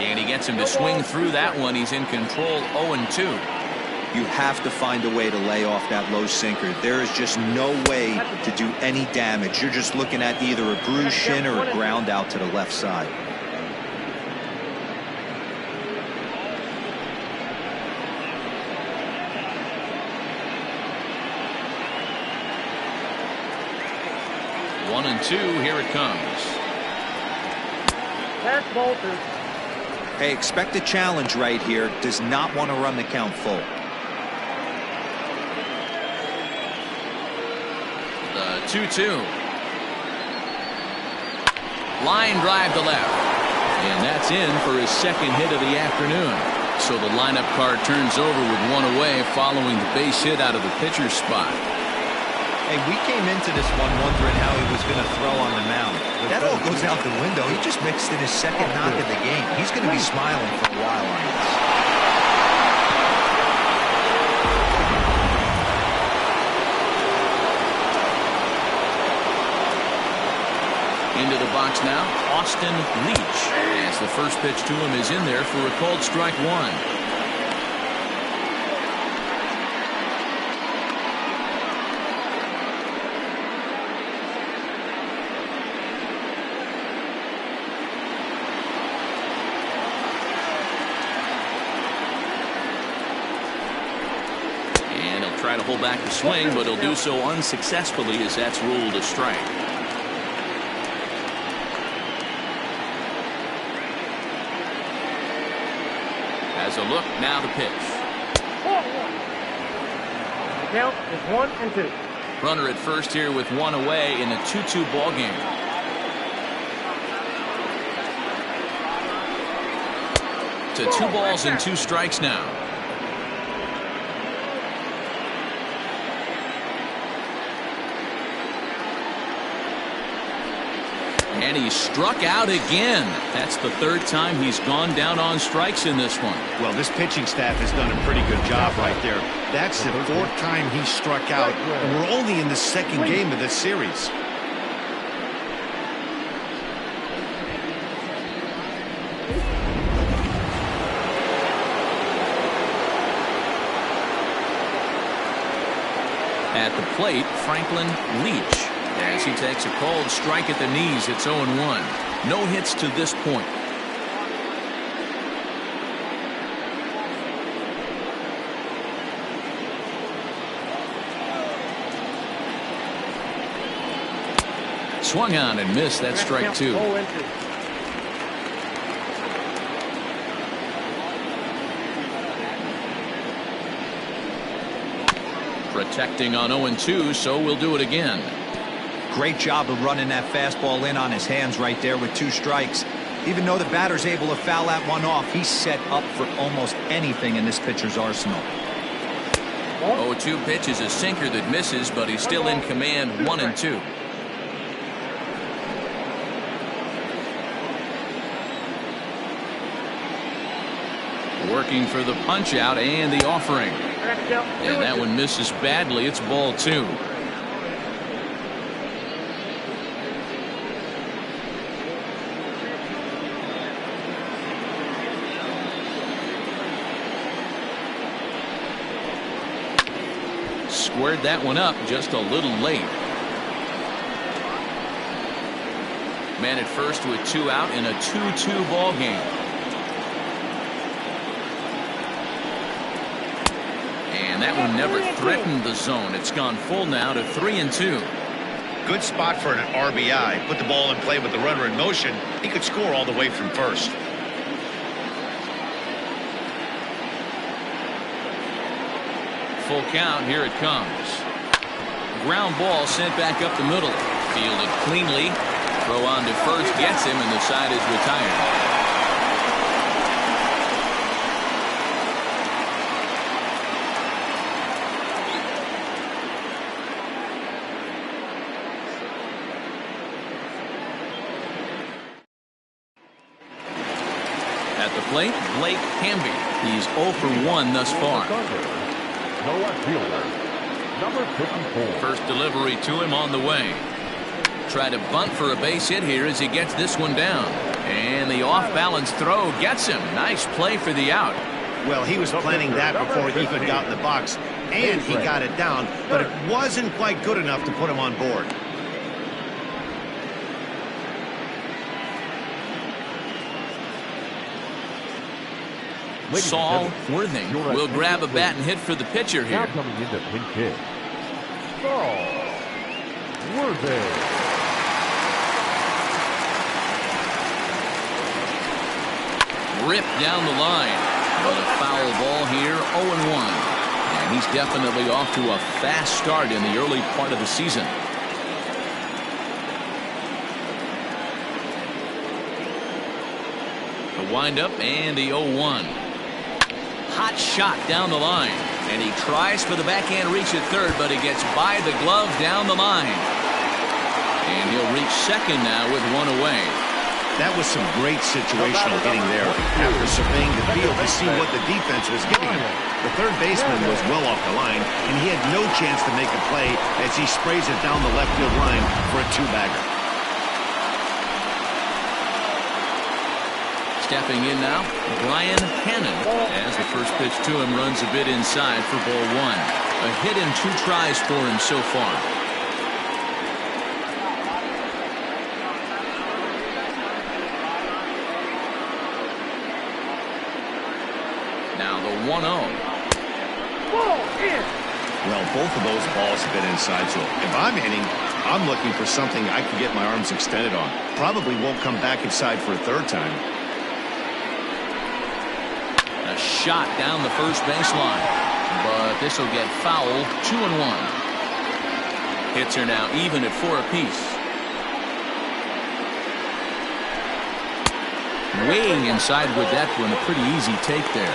And he gets him to swing through that one. He's in control, 0-2. You have to find a way to lay off that low sinker. There is just no way to do any damage. You're just looking at either a bruised shin or a ground out to the left side. 1-2. Here it comes. Pass ball 2. Hey, expect a challenge right here. Does not want to run the count full. The 2-2. Line drive to left. And that's in for his second hit of the afternoon. So the lineup card turns over with one away following the base hit out of the pitcher's spot. Hey, we came into this one wondering how he was going to throw on the mound. That all goes out the window. He just mixed in his second knock of the game. He's going to be smiling for a while on this. Into the box now, Austin Leach. As the first pitch to him is in there for a called strike one. And he'll try to hold back the swing, but he'll do so unsuccessfully as that's ruled a strike. As a look, now the pitch. Count is 1-2. Runner at first here with one away in a 2-2 ball game. To 2 balls and 2 strikes now. And he struck out again. That's the 3rd time he's gone down on strikes in this one. Well, this pitching staff has done a pretty good job right there. That's the 4th time he struck out, and we're only in the 2nd game of this series. At the plate, Franklin Leach. As he takes a called strike at the knees, it's 0-1. No hits to this point. Swung on and missed. That's strike 2. Protecting on 0-2, so we'll do it again. Great job of running that fastball in on his hands right there with 2 strikes. Even though the batter's able to foul that one off, he's set up for almost anything in this pitcher's arsenal. 0-2 pitch is a sinker that misses, but he's still in command. 1-2. Working for the punch out and the offering. And that one misses badly. It's ball 2. Squared that one up just a little late. Man at first with 2 out in a 2-2 ball game. And that one never threatened the zone. It's gone full now to 3-2. Good spot for an RBI. Put the ball in play with the runner in motion. He could score all the way from first. Full count. Here it comes. Ground ball sent back up the middle. Fielded cleanly. Throw on to first gets him, and the side is retired. At the plate, Blake Hamby. He's 0 for 1 thus far. Noah Fielder, number 54. First delivery to him on the way. Try to bunt for a base hit here as he gets this one down. And the off-balance throw gets him. Nice play for the out. Well, he was planning that before he even got in the box, and he got it down, but it wasn't quite good enough to put him on board. Saul Worthing will grab a bat and hit for the pitcher here. Now coming into pinch hit, Saul Worthing. Ripped down the line. But a foul ball here, 0-1. And he's definitely off to a fast start in the early part of the season. The windup and the 0-1. Hot shot down the line. And he tries for the backhand reach at third, but he gets by the glove down the line. And he'll reach second now with one away. That was some great situational hitting there after surveying the field to see what the defense was giving him. The third baseman was well off the line, and he had no chance to make a play as he sprays it down the left field line for a two-bagger. Stepping in now, Brian Hannon, as the first pitch to him runs a bit inside for ball one. A hit in 2 tries for him so far. Now the 1-0. Well, both of those balls have been inside, so if I'm hitting, I'm looking for something I can get my arms extended on. Probably won't come back inside for a third time. A shot down the first baseline, but this will get foul. 2-1. Hits are now even at 4 apiece. Weighing inside with that one, a pretty easy take there.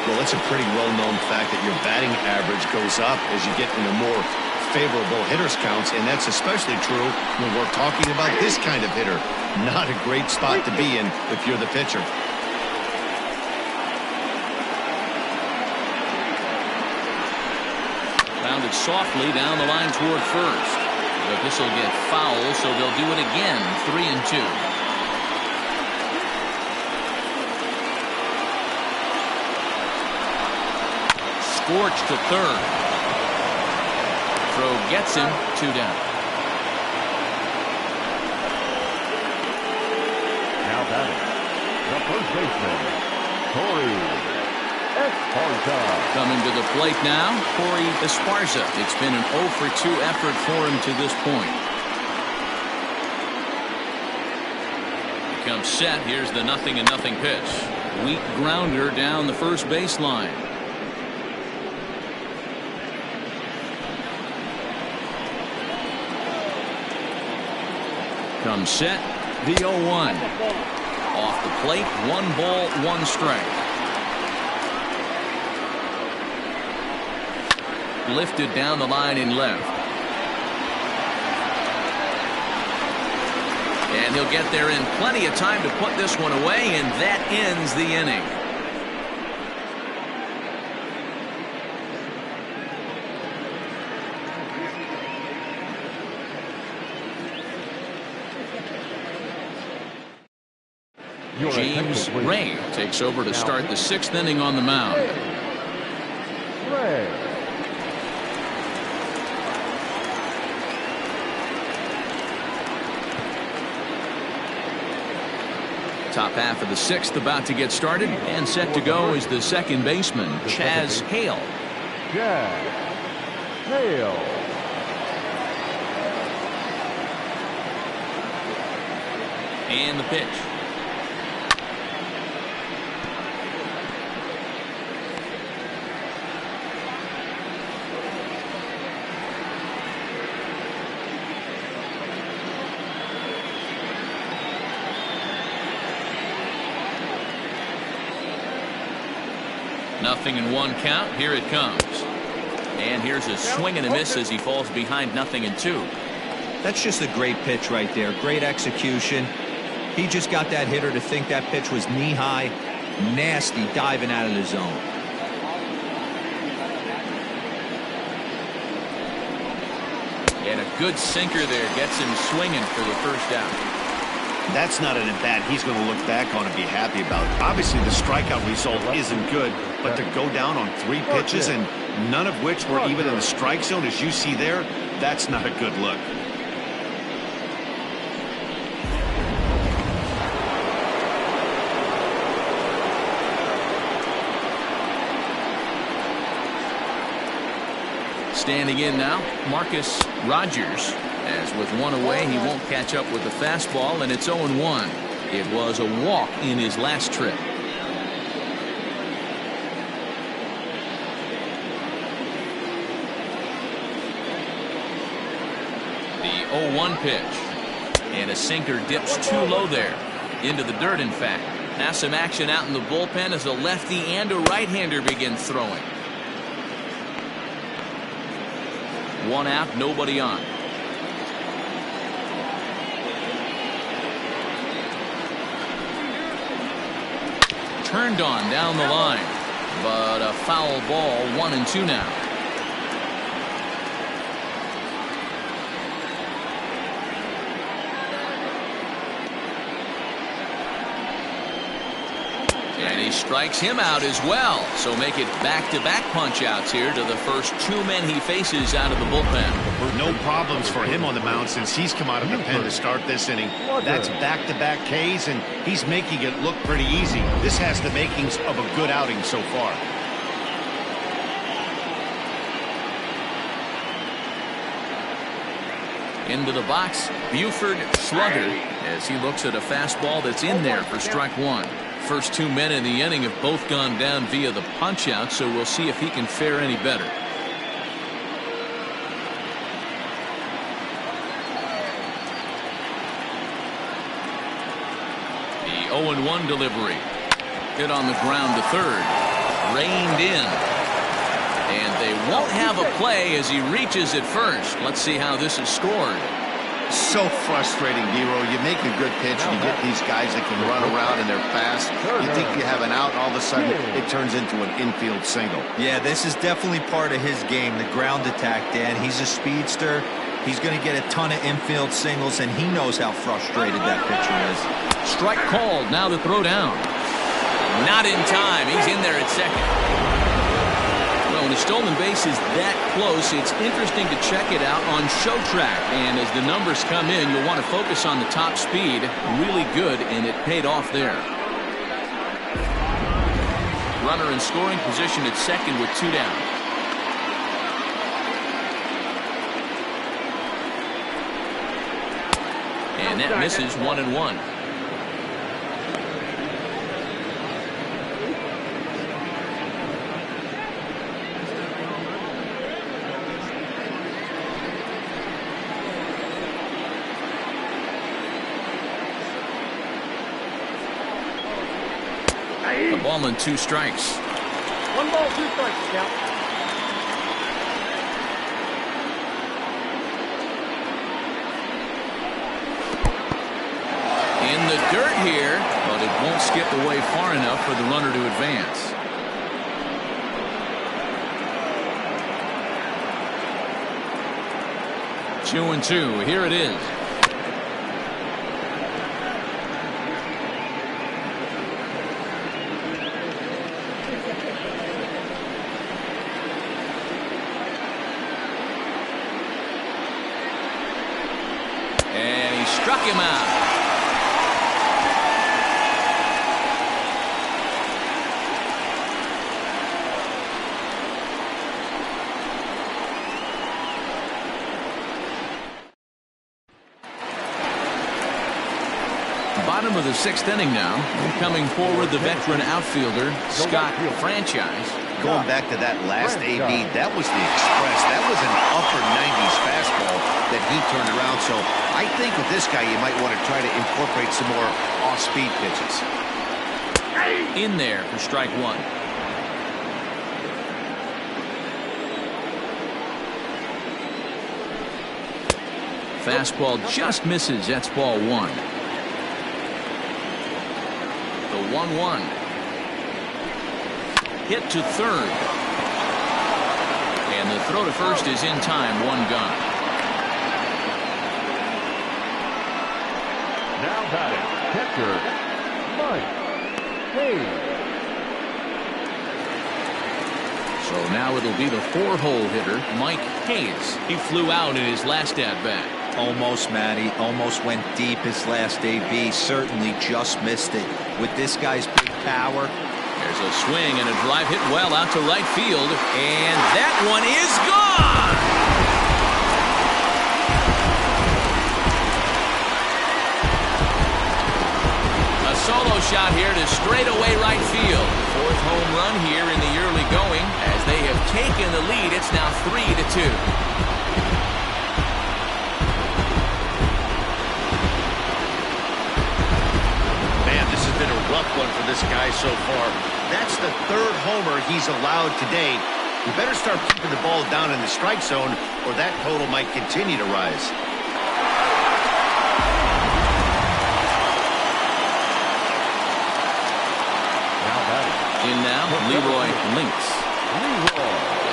Well, it's a pretty well-known fact that your batting average goes up as you get into more favorable hitters counts, and that's especially true when we're talking about this kind of hitter. Not a great spot to be in if you're the pitcher. Rounded softly down the line toward first, but this will get foul, so they'll do it again. 3-2. Scorch to third. Throw gets him. 2 down. Now batting, the first baseman, Corey Esparza. Coming to the plate now, Corey Esparza. It's been an 0-for-2 effort for him to this point. He comes set. Here's the 0-0 pitch. Weak grounder down the first baseline. Comes set, the 0-1. Off the plate, 1 ball, 1 strike. Lifted down the line in left. And he'll get there in plenty of time to put this one away, and that ends the inning. James Ray takes over to start the 6th inning on the mound. Top half of the 6th about to get started, and set to go is the second baseman, Chaz Hale. And the pitch. Nothing in 1 count. Here it comes. And here's a swing and a miss as he falls behind 0-2. That's just a great pitch right there. Great execution. He just got that hitter to think that pitch was knee-high. Nasty diving out of the zone. And a good sinker there gets him swinging for the first out. That's not an at-bat he's going to look back on and be happy about. Obviously, the strikeout result isn't good, but to go down on 3 pitches and none of which were even in the strike zone, as you see there, that's not a good look. Standing in now, Marcus Rogers. As with 1 away, he won't catch up with the fastball, and it's 0-1. It was a walk in his last trip. The 0-1 pitch. And a sinker dips too low there. Into the dirt, in fact. Now some action out in the bullpen as a lefty and a right-hander begin throwing. One out, nobody on. Turned on down the line, but a foul ball. 1-2 now. And he strikes him out as well. So make it back-to-back punch-outs here to the first two men he faces out of the bullpen. No problems for him on the mound since he's come out of the pen to start this inning. That's back-to-back Ks, and he's making it look pretty easy. This has the makings of a good outing so far. Into the box, Buford Slugger, as he looks at a fastball that's in there for strike one. First two men in the inning have both gone down via the punch-out, so we'll see if he can fare any better. The 0-1 delivery. Hit on the ground to third. Reined in. And they won't have a play as he reaches at first. Let's see how this is scored. So frustrating, Dero. You make a good pitch and you get these guys that can run around and they're fast. You think you have an out, and all of a sudden it turns into an infield single. Yeah, this is definitely part of his game, the ground attack, Dan. He's a speedster. He's going to get a ton of infield singles, and he knows how frustrated that pitcher is. Strike called. Now the throw down. Not in time. He's in there at second. When a stolen base is that close, it's interesting to check it out on Show Track. And as the numbers come in, you'll want to focus on the top speed. Really good, and it paid off there. Runner in scoring position at second with two down. And that misses. 1-1. A ball and two strikes. 1 ball, 2 strikes, Scout. In the dirt here, but it won't skip away far enough for the runner to advance. Two and two. Here it is. Struck him out. Bottom of the sixth inning now. Coming forward, the veteran outfielder, Scott Franchise. Going back to that last AB, that was the express. That was an upper 90s fastball that he turned around. So I think with this guy, you might want to try to incorporate some more off-speed pitches. In there for strike one. Fastball just misses. That's ball one. The 1-1. Hit to third. And the throw to first is in time. One gone. Now batting, catcher, Mike Hayes. So now it'll be the 4-hole hitter, Mike Hayes. He flew out in his last at-bat. Almost, Matty. Almost went deep his last AB. Certainly just missed it. With this guy's big power. There's a swing and a drive hit well out to right field. And that one is gone! solo shot here to straightaway right field. Fourth home run here in the early going. As they have taken the lead, it's now 3-2. Been a rough one for this guy so far. That's the third homer he's allowed today. You better start keeping the ball down in the strike zone, or that total might continue to rise. In now, Leroy Lynx.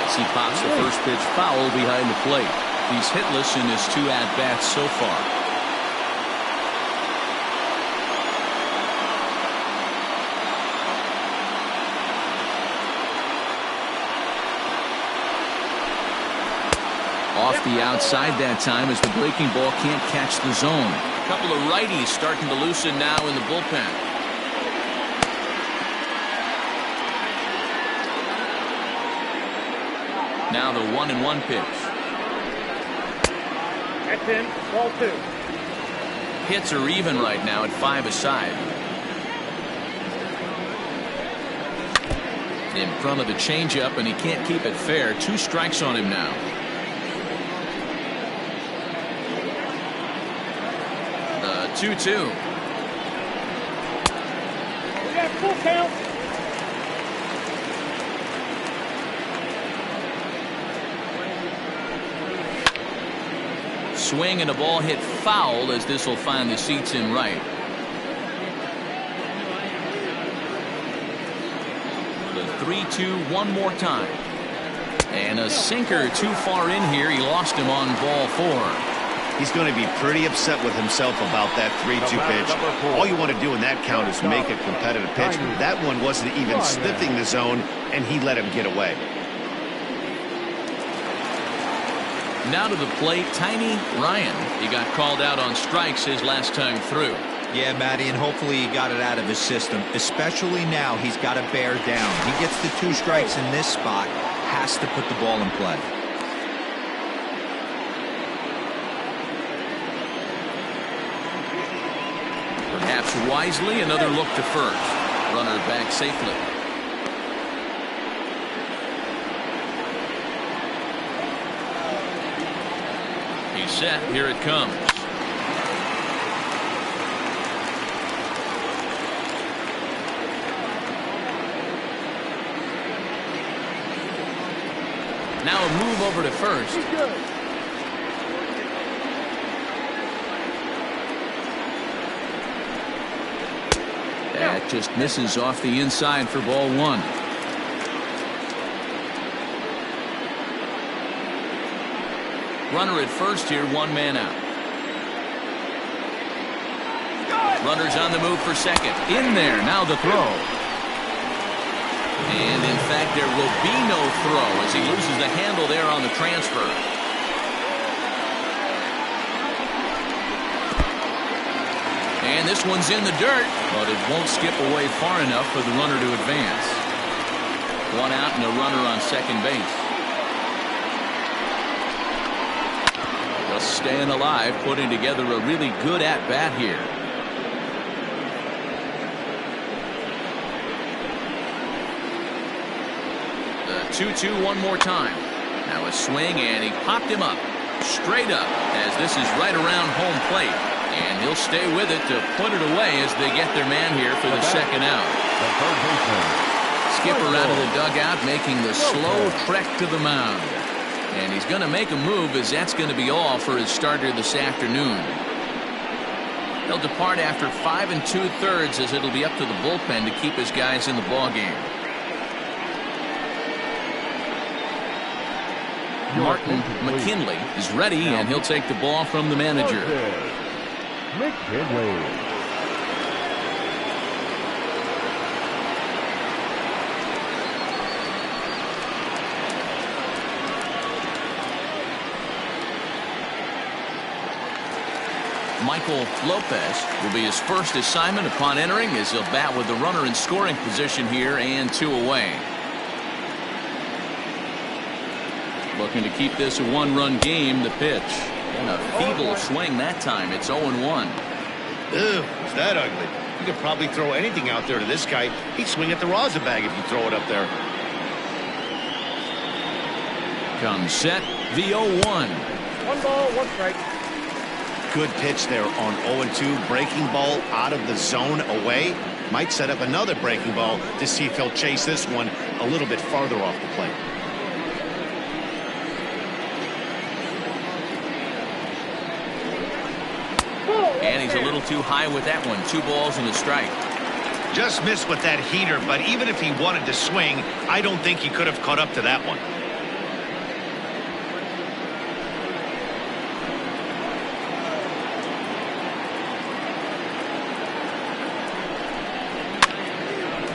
As he pops the first pitch foul behind the plate. He's hitless in his 2 at-bats so far. Off the outside that time as the breaking ball can't catch the zone. A couple of righties starting to loosen now in the bullpen. Now the 1-1 pitch. That's in. Ball 2. Hits are even right now at 5 aside. In front of the changeup, and he can't keep it fair. 2 strikes on him now. The 2-2. We got full count. Swing and a ball hit foul as this will find the seats in right. The 3-2 one more time. And a sinker too far in here. He lost him on ball 4. He's going to be pretty upset with himself about that 3-2 pitch. All you want to do in that count is make a competitive pitch. That one wasn't even sniffing the zone, and he let him get away. Now to the plate, Tiny Ryan. He got called out on strikes his last time through. Yeah, Matty, and hopefully he got it out of his system. Especially now, he's got to bear down. He gets the 2 strikes in this spot, has to put the ball in play. Perhaps wisely, another look to first. Runner back safely. He's set. Here it comes. Now a move over to first. That just misses off the inside for ball 1. Runner at first here, 1 man out. Runner's on the move for second. In there, now the throw. And in fact, there will be no throw as he loses the handle there on the transfer. And this one's in the dirt, but it won't skip away far enough for the runner to advance. 1 out and a runner on second base. Just staying alive, putting together a really good at-bat here. The 2-2 one more time. Now a swing, and he popped him up. Straight up, as this is right around home plate. And he'll stay with it to put it away as they get their man here for the second out. Skipper out of the dugout, making the slow trek to the mound. And he's going to make a move, as that's going to be all for his starter this afternoon. He'll depart after 5 2/3 as it'll be up to the bullpen to keep his guys in the ballgame. Martin McKinley is ready, and he'll take the ball from the manager. McKinley. Michael Lopez will be his first assignment upon entering, as he'll bat with the runner in scoring position here and 2 away. Looking to keep this a 1-run game. The pitch, and a feeble swing that time. It's 0-1. Ew, is that ugly? You could probably throw anything out there to this guy. He'd swing at the rosin bag if you throw it up there. Comes set, the 0-1. 1 ball, 1 strike. Good pitch there on 0-2. Breaking ball out of the zone away. Might set up another breaking ball to see if he'll chase this one a little bit farther off the plate. And he's a little too high with that one. 2 balls and a strike. Just missed with that heater, but even if he wanted to swing, I don't think he could have caught up to that one.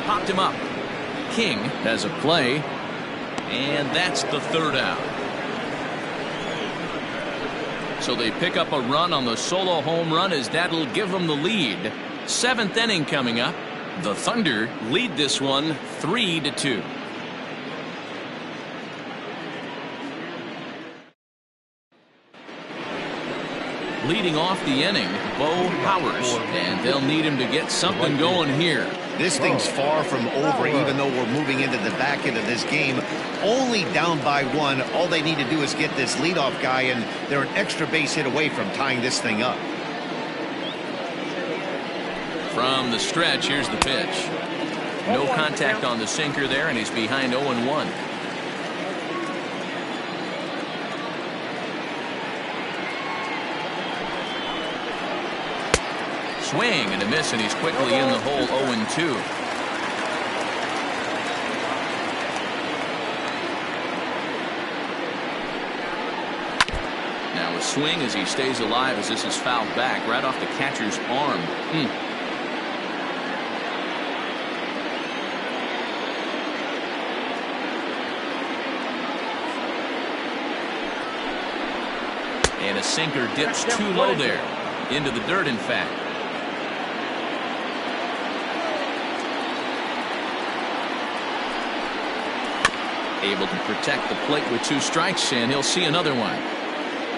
Popped him up. King has a play, and that's the 3rd out. So they pick up a run on the solo home run as that'll give them the lead. 7th inning coming up. The Thunder lead this one 3-2. Leading off the inning, Bo Powers, and they'll need him to get something going here. This thing's far from over, even though we're moving into the back end of this game. Only down by 1. All they need to do is get this leadoff guy, and they're an extra base hit away from tying this thing up. From the stretch, here's the pitch. No contact on the sinker there, and he's behind 0-1. Swing and a miss, and he's quickly in the hole. 0-2. Now a swing as he stays alive as this is fouled back right off the catcher's arm. And a sinker dips too low there. Into the dirt, in fact. Able to protect the plate with 2 strikes, and he'll see another one.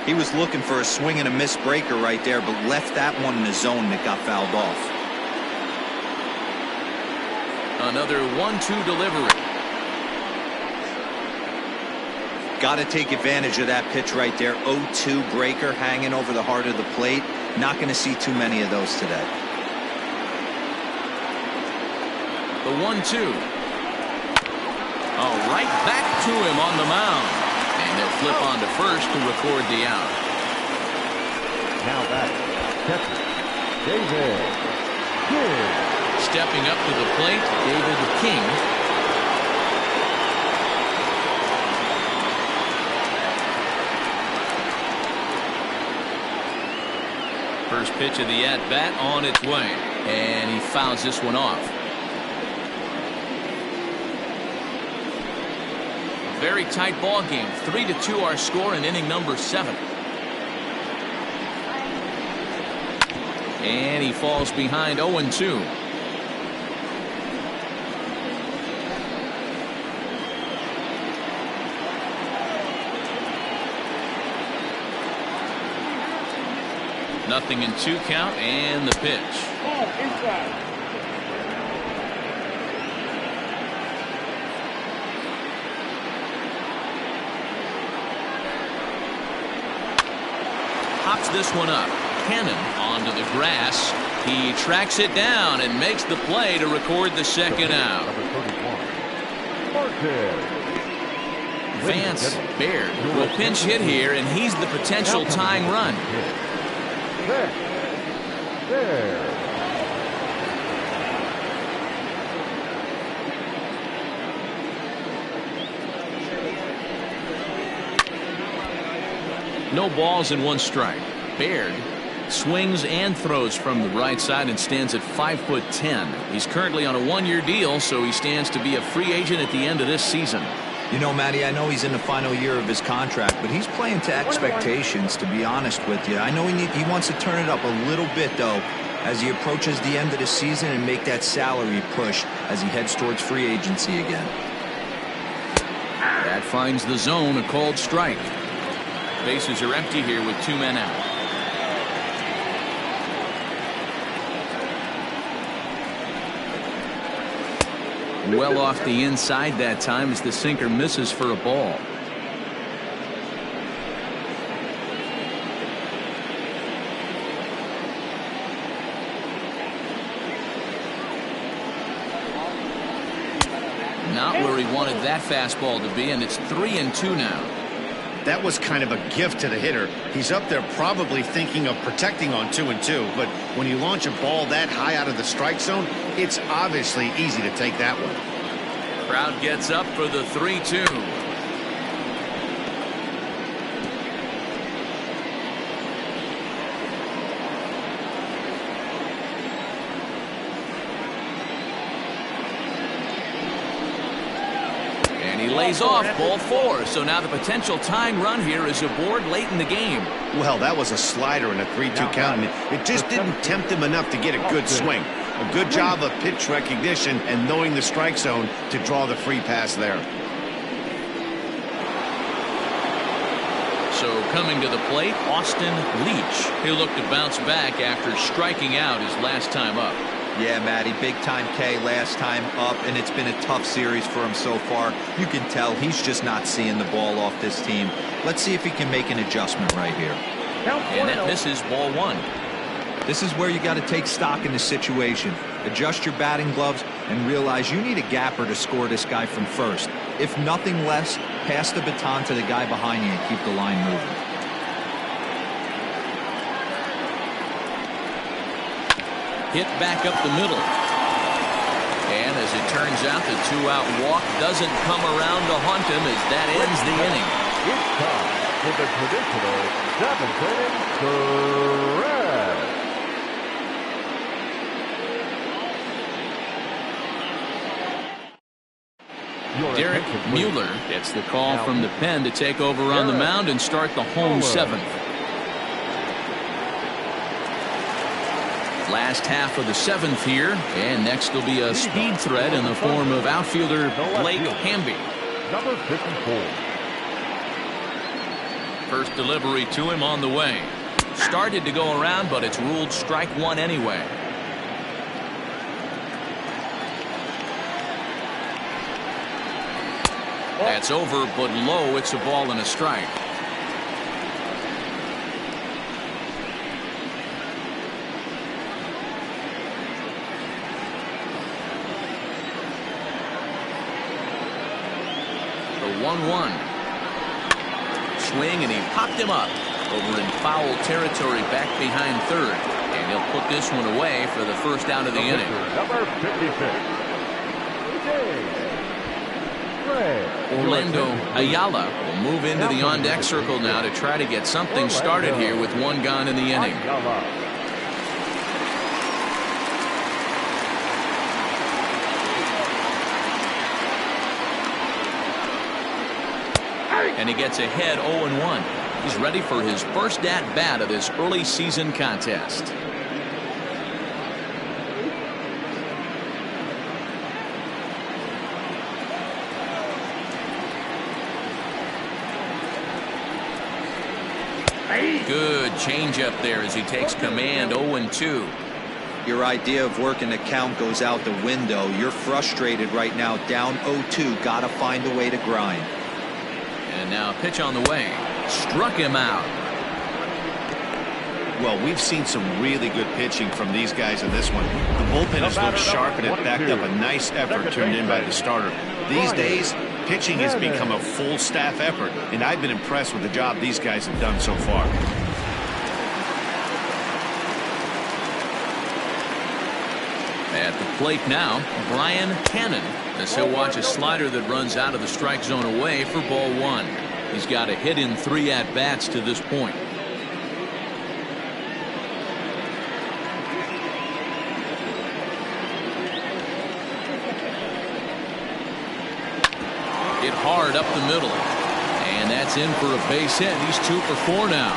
He was looking for a swing and a miss breaker right there, but left that one in the zone that got fouled off. Another 1-2 delivery. Got to take advantage of that pitch right there. 0-2 breaker hanging over the heart of the plate. Not going to see too many of those today. The 1-2. Oh, right back to him on the mound. And they'll flip on to first to record the out. Now back, catcher, David King. Stepping up to the plate, David King. First pitch of the at-bat on its way. And he fouls this one off. Very tight ball game. 3-2 our score in inning number 7. And he falls behind 0-2. Nothing in 2 count, and the pitch. Ball inside. Pops this one up. Cannon onto the grass. He tracks it down and makes the play to record the 2nd out. Vance Baird will pinch hit here, and he's the potential tying run. There. No balls and 1 strike. Baird swings and throws from the right side and stands at 5'10". He's currently on a 1-year deal, so he stands to be a free agent at the end of this season. You know, Matty, I know he's in the final year of his contract, but he's playing to expectations, to be honest with you. I know he wants to turn it up a little bit, though, as he approaches the end of the season and make that salary push as he heads towards free agency again. That finds the zone, a called strike. Bases are empty here with 2 men out. well off the inside that time as the sinker misses for a ball. Not where he wanted that fastball to be, and it's 3-2 now. That was kind of a gift to the hitter. He's up there probably thinking of protecting on 2-2, but when you launch a ball that high out of the strike zone, it's obviously easy to take that one. Crowd gets up for the 3-2. He lays off ball 4, so now the potential tying run here is aboard late in the game. Well, that was a slider in a 3-2 count, and it just didn't tempt him enough to get a good swing. A good job of pitch recognition and knowing the strike zone to draw the free pass there. So coming to the plate, Austin Leach. He'll look to bounce back after striking out his last time up. Yeah, Matty, big time K last time up, and it's been a tough series for him so far. You can tell he's just not seeing the ball off this team. Let's see if he can make an adjustment right here. And that misses ball 1. This is where you got to take stock in the situation. Adjust your batting gloves and realize you need a gapper to score this guy from first. If nothing less, pass the baton to the guy behind you and keep the line moving. Hit back up the middle. And as it turns out, the 2-out walk doesn't come around to haunt him as that ends the inning. It's time for the traditional 7th inning threat. Derek Mueller gets the call from the pen to take over on the mound and start the home 7th. Last half of the 7th here, and next will be a speed threat in the form of outfielder Blake Hamby. Number 54. First delivery to him on the way. Started to go around, but it's ruled strike 1 anyway. That's over, but low. It's a ball and a strike. The 1-1. Swing, and he popped him up over in foul territory back behind third. And he'll put this one away for the first out of the inning. Number 56. Orlando Ayala will move into the on-deck circle now to try to get something started here with one gone in the inning. And he gets ahead 0-1. He's ready for his first at-bat of this early season contest. Good changeup there as he takes command. 0-2. Your idea of working the count goes out the window. You're frustrated right now, down 0-2. Got to find a way to grind. And now a pitch on the way. Struck him out. Well, we've seen some really good pitching from these guys in this one. The bullpen has looked sharp, and it backed up a nice effort turned in by the starter. These days, pitching has become a full staff effort, and I've been impressed with the job these guys have done so far. At the plate now, Brian Cannon, as he'll watch a slider that runs out of the strike zone away for ball 1. He's got a hit in 3 at-bats to this point. Hit hard up the middle. And that's in for a base hit. He's 2 for 4 now.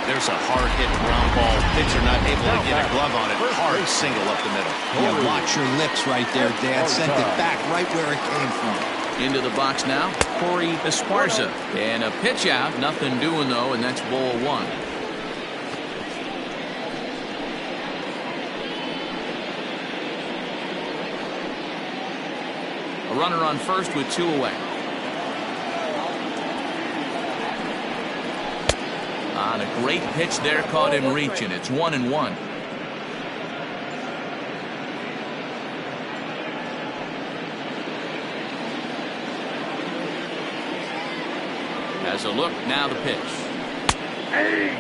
There's a hard-hit ground ball. Pitcher not able to get a glove on it. Hard single up the middle. Yeah, watch your lips right there, Dad. Sent it back right where it came from. Into the box now, Corey Esparza. And a pitch out. Nothing doing, though, and that's ball 1. A runner on first with 2 away. On a great pitch there, caught him reaching. It's 1-1. As a look, now the pitch. Hey.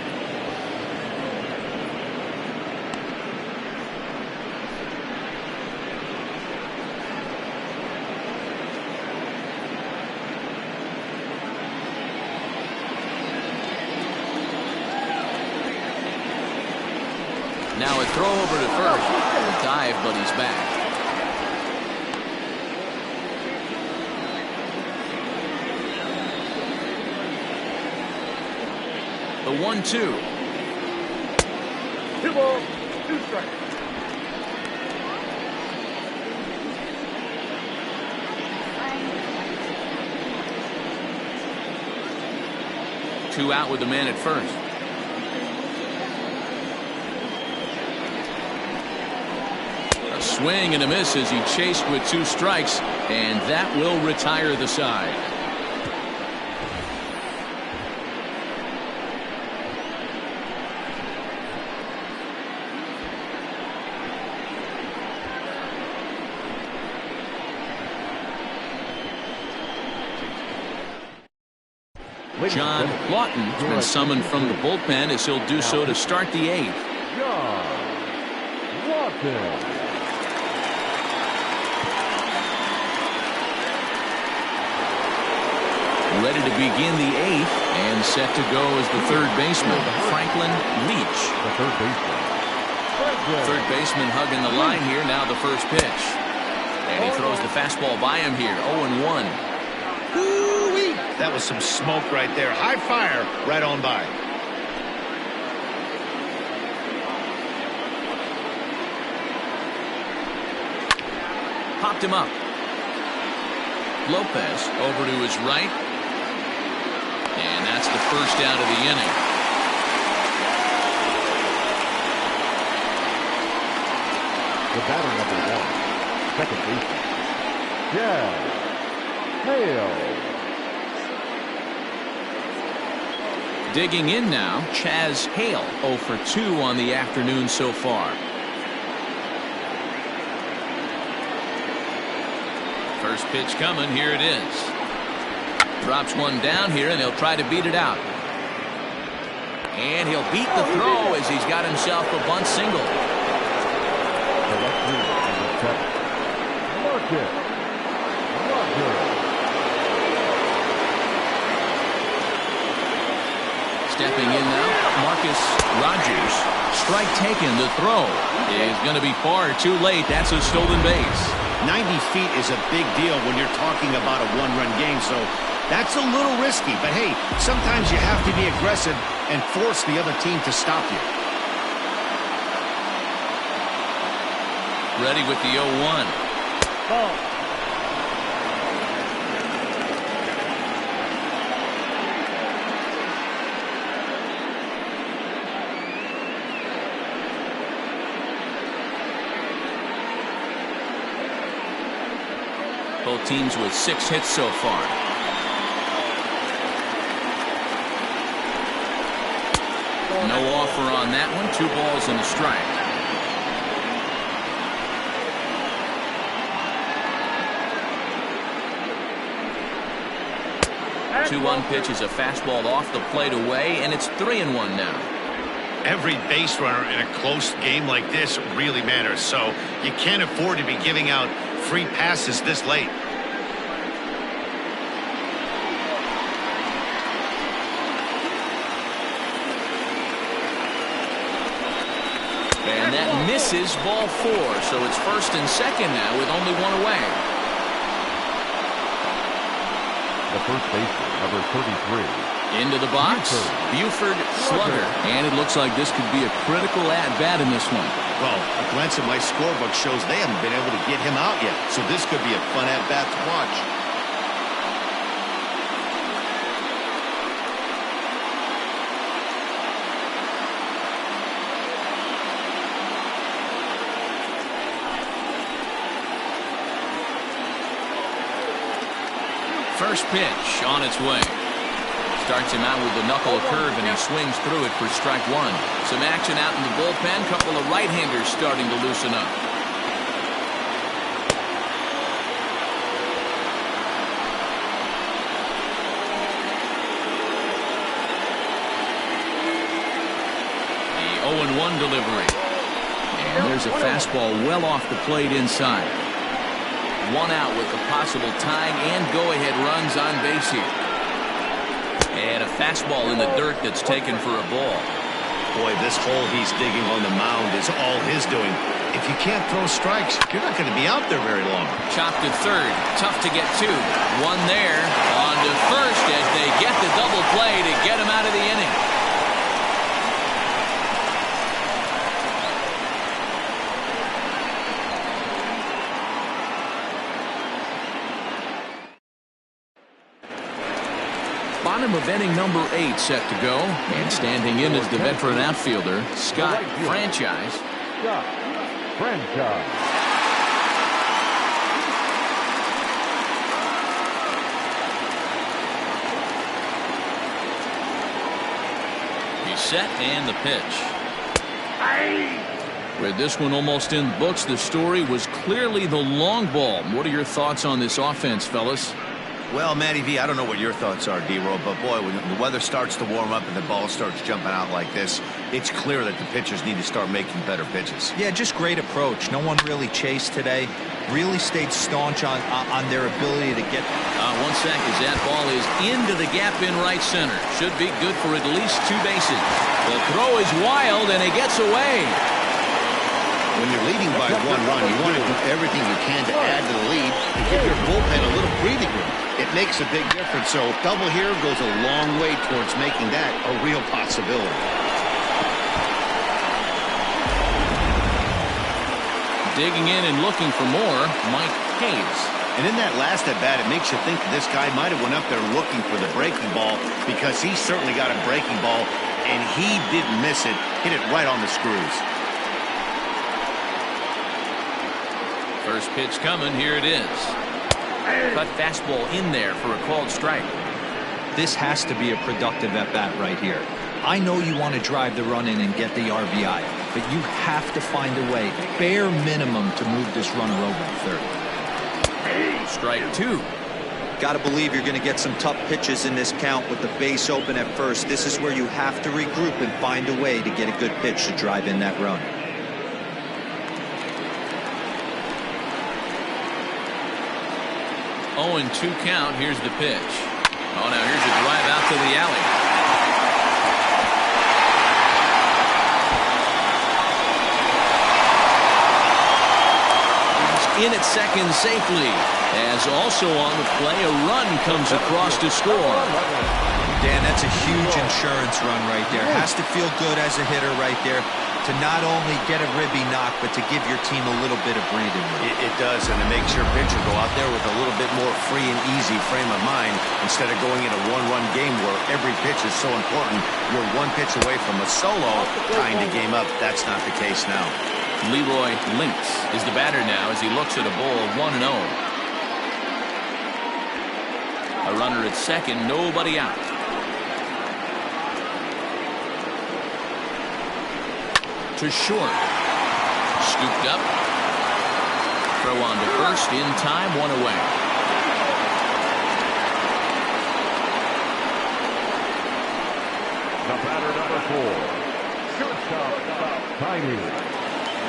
Now a throw over to first. A dive, but he's back. The 1-2. 2 balls, 2 strikes. Two out with the man at first. A swing and a miss as he chased with 2 strikes, and that will retire the side. John Lawton has been summoned from the bullpen as he'll do so to start the 8th. John Lawton. Ready to begin the 8th and set to go as the 3rd baseman, Franklin Leach. The 3rd baseman. Third baseman hugging the line here. Now the first pitch. And he throws the fastball by him here. 0-1. Woo-wee. That was some smoke right there. High fire right on by. Popped him up. Lopez over to his right. And that's the first out of the inning. The batter number 1, second baseman, Chad Hale. Digging in now, Chaz Hale, 0 for 2 on the afternoon so far. First pitch coming, here it is. Drops one down here, and he'll try to beat it out. And he'll beat the throw as he's got himself a bunt single. The left fielder, number 7, Marcus Rogers. Stepping in now, Marcus Rogers. Strike taken. The throw is going to be far too late. That's a stolen base. 90 feet is a big deal when you're talking about a one-run game, so that's a little risky. But hey, sometimes you have to be aggressive and force the other team to stop you. Ready with the 0-1. Ball. Both teams with 6 hits so far. No offer on that one. 2 balls and a strike. Two 1 pitch is a fastball off the plate away, and it's 3-1 now. Every base runner in a close game like this really matters, so you can't afford to be giving out free passes this late. And that misses, ball 4, so it's first and second now with only 1 away. The first baseman, number 33. Into the box, Buford Slugger. And it looks like this could be a critical at-bat in this one. Well, a glance at my scorebook shows they haven't been able to get him out yet, so this could be a fun at-bat to watch. First pitch on its way. Starts him out with the knuckle curve, and he swings through it for strike one. Some action out in the bullpen. Couple of right-handers starting to loosen up. The 0-1 delivery. And there's a fastball well off the plate inside. One out with the possible tying and go-ahead runs on base here. And a fastball in the dirt that's taken for a ball. Boy, this hole he's digging on the mound is all his doing. If you can't throw strikes, you're not going to be out there very long. Chopped to third. Tough to get two. One there. On to first as they get the double play to get him out of the inning. Bottom of inning number 8 set to go, and standing in is the veteran outfielder Scott Franchise. Scott Franchise. He's set and the pitch. With this one almost in the books, the story was clearly the long ball. What are your thoughts on this offense, fellas? Well, Matty V, I don't know what your thoughts are, D-Roll, but boy, when the weather starts to warm up and the ball starts jumping out like this, it's clear that the pitchers need to start making better pitches. Yeah, just great approach. No one really chased today. Really stayed staunch on their ability to get. 1 sec as that ball is into the gap in right center. Should be good for at least 2 bases. The throw is wild and it gets away. When you're leading by 1 run, you want to do everything you can to add to the lead and give your bullpen a little breathing room. It makes a big difference, so double here goes a long way towards making that a real possibility. Digging in and looking for more, Mike Hayes. And in that last at-bat, it makes you think that this guy might have went up there looking for the breaking ball, because he certainly got a breaking ball, and he didn't miss it. Hit it right on the screws. First pitch coming. Here it is. Cut fastball in there for a called strike. This has to be a productive at-bat right here. I know you want to drive the run in and get the RBI, but you have to find a way, bare minimum, to move this runner over to third. Strike 2. Got to believe you're going to get some tough pitches in this count with the base open at first. This is where you have to regroup and find a way to get a good pitch to drive in that run. 0-2 count. Here's the pitch. Oh, now here's a drive out to the alley. He's in at second safely, as also on the play a run comes across to score. Dan, that's a huge insurance run right there. Has to feel good as a hitter right there to not only get a ribby knock, but to give your team a little bit of breathing room. It does, and it makes your pitcher go out there with a little bit more free and easy frame of mind instead of going in a one-run game where every pitch is so important. You're one pitch away from a solo tying the game up. That's not the case now. Leroy Lynx is the batter now as he looks at a ball 1-0. A runner at second, nobody out. To short. Scooped up. Throw on to first in time, 1 away. The batter number 4. Shortstop, Tiny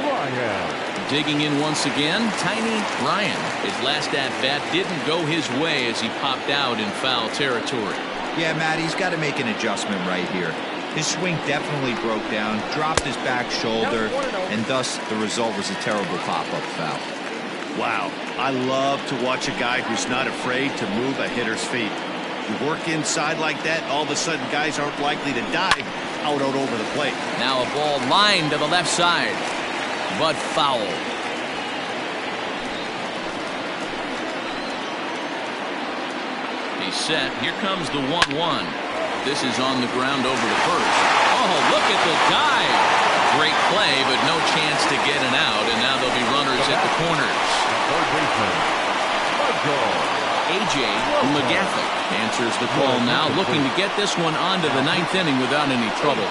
Ryan. Digging in once again, Tiny Ryan. His last at-bat didn't go his way as he popped out in foul territory. Yeah, Matt, he's got to make an adjustment right here. His swing definitely broke down, dropped his back shoulder, and thus the result was a terrible pop-up foul. Wow, I love to watch a guy who's not afraid to move a hitter's feet. You work inside like that, all of a sudden guys aren't likely to dive out over the plate. Now a ball lined to the left side, but foul. He's set. Here comes the 1-1. This is on the ground over to first. Oh, look at the dive. Great play, but no chance to get an out, and now there'll be runners at the corners. Third baseman, Michael A.J. McGaffey answers the call now, looking to get this one onto the 9th inning without any trouble.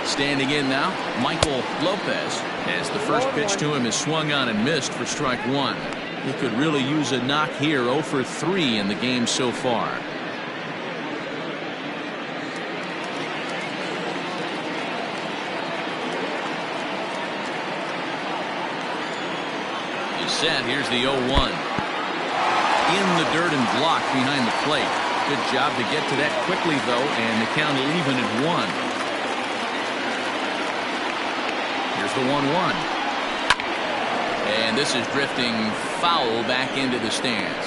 Standing in now, Michael Lopez, as the first pitch to him is swung on and missed for strike one. He could really use a knock here. 0 for 3 in the game so far. He's set. Here's the 0-1. In the dirt and blocked behind the plate. Good job to get to that quickly, though, and the count will even at 1. Here's the 1-1. And this is drifting foul back into the stands.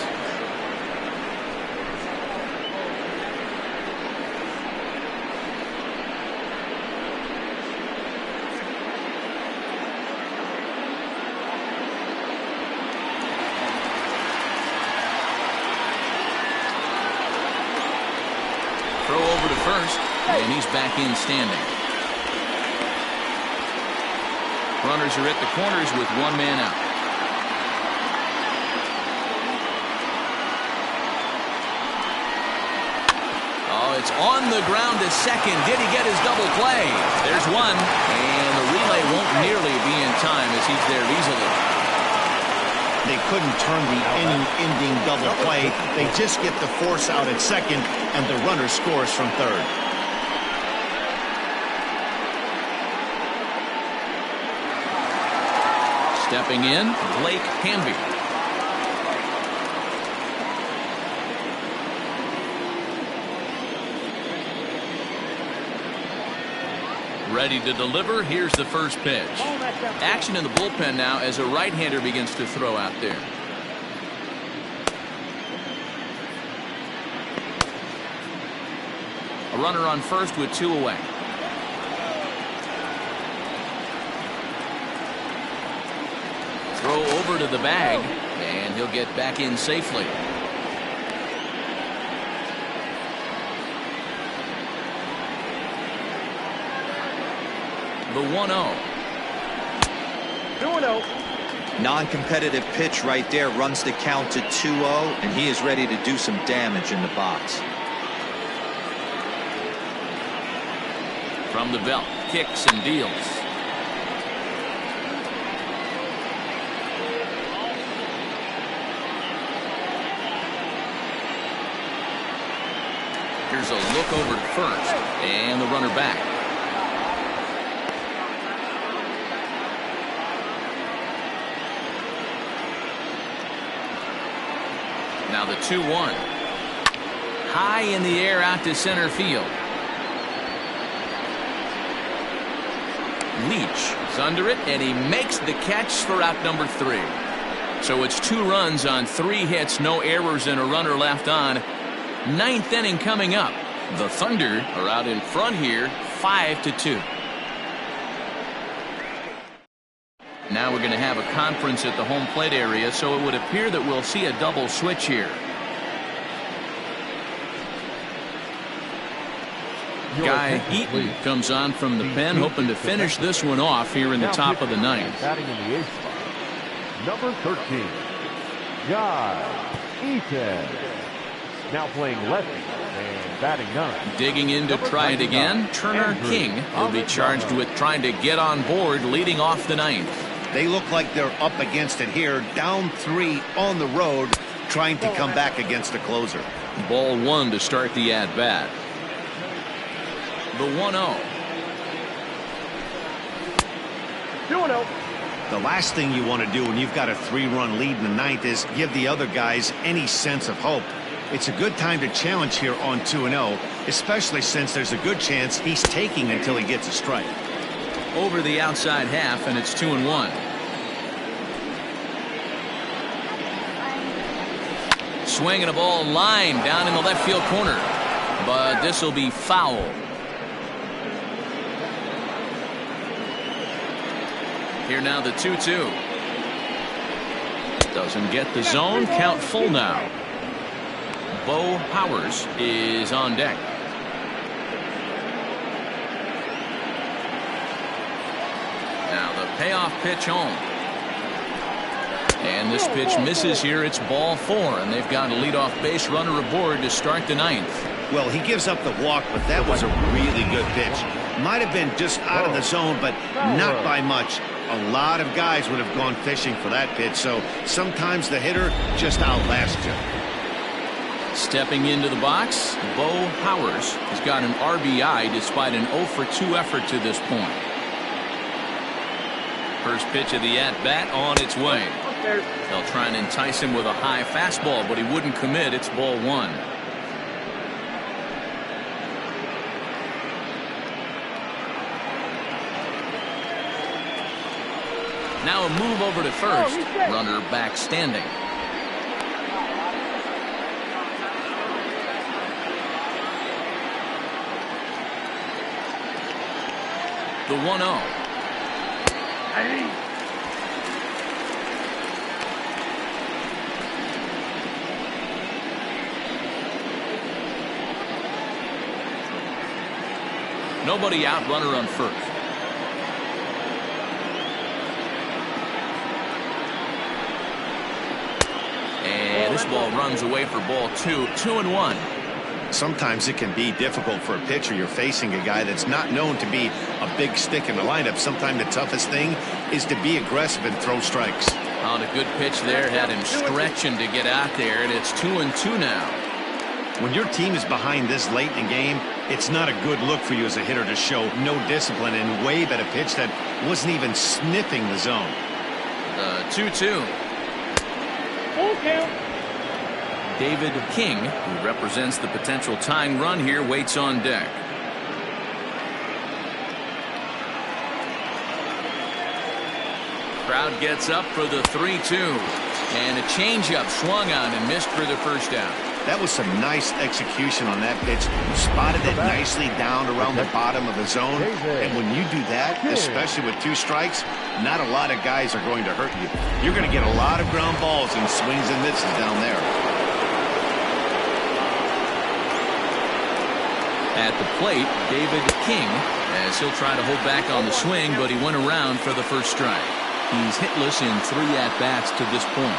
Throw over to first, and he's back in standing. Runners are at the corners with one man out. Oh, it's on the ground to second. Did he get his double play? There's one, and the relay won't nearly be in time as he's there easily. They couldn't turn the inning-ending double play. They just get the force out at second, and the runner scores from third. Stepping in, Blake Hamby. Ready to deliver. Here's the first pitch. Action in the bullpen now as a right-hander begins to throw out there. A runner on first with 2 away. Throw over to the bag, and he'll get back in safely. The 1-0. 2-0. Non-competitive pitch right there, runs the count to 2-0, and he is ready to do some damage in the box. From the belt, kicks and deals. Here's a look over to first, and the runner back. Now the 2-1. High in the air out to center field. Leach is under it, and he makes the catch for out number 3. So it's 2 runs on 3 hits, no errors, and a runner left on. 9th inning coming up. The Thunder are out in front here, 5-2. Now we're going to have a conference at the home plate area, so it would appear that we'll see a double switch here. Guy Eaton comes on from the pen, hoping to finish this one off here in the top of the 9th. Batting in the 8th spot, number 13, Guy Eaton. Now playing lefty and batting 9. Digging in to try it again, Turner King will be charged with trying to get on board, leading off the 9th. They look like they're up against it here, down 3 on the road, trying to come back against the closer. Ball 1 to start the at-bat. The 1-0. 2-0. The last thing you want to do when you've got a 3-run lead in the 9th is give the other guys any sense of hope. It's a good time to challenge here on 2-0, especially since there's a good chance he's taking until he gets a strike. Over the outside half, and it's 2-1. Swinging a ball line down in the left field corner, but this will be foul. Here now the 2-2. Doesn't get the zone. Count full now. Bo Powers is on deck. Now the payoff pitch home. And this pitch misses here. It's ball 4, and they've got a leadoff base runner aboard to start the 9th. Well, he gives up the walk, but that was a really good pitch. Might have been just out of the zone, but not by much. A lot of guys would have gone fishing for that pitch, so sometimes the hitter just outlasts you. Stepping into the box, Bo Powers has got an RBI despite an 0 for 2 effort to this point. First pitch of the at-bat on its way. They'll try and entice him with a high fastball, but he wouldn't commit. It's ball 1. Now a move over to first. Runner back standing. The 1-0. Nobody out, runner on first. And this ball runs away for ball 2. 2-1. Sometimes it can be difficult for a pitcher. You're facing a guy that's not known to be a big stick in the lineup. Sometimes the toughest thing is to be aggressive and throw strikes. On a good pitch there, had him stretching to get out there, and it's 2-2 now. When your team is behind this late in the game, it's not a good look for you as a hitter to show no discipline and wave at a pitch that wasn't even sniffing the zone. 2-2. Full count. David King, who represents the potential tying run here, waits on deck. Crowd gets up for the 3-2. And a changeup swung on and missed for the first out. That was some nice execution on that pitch. Spotted it nicely down around the bottom of the zone. And when you do that, especially with 2 strikes, not a lot of guys are going to hurt you. You're going to get a lot of ground balls and swings and misses down there. At the plate, David King, as he'll try to hold back on the swing, but he went around for the first strike. He's hitless in 3 at-bats to this point.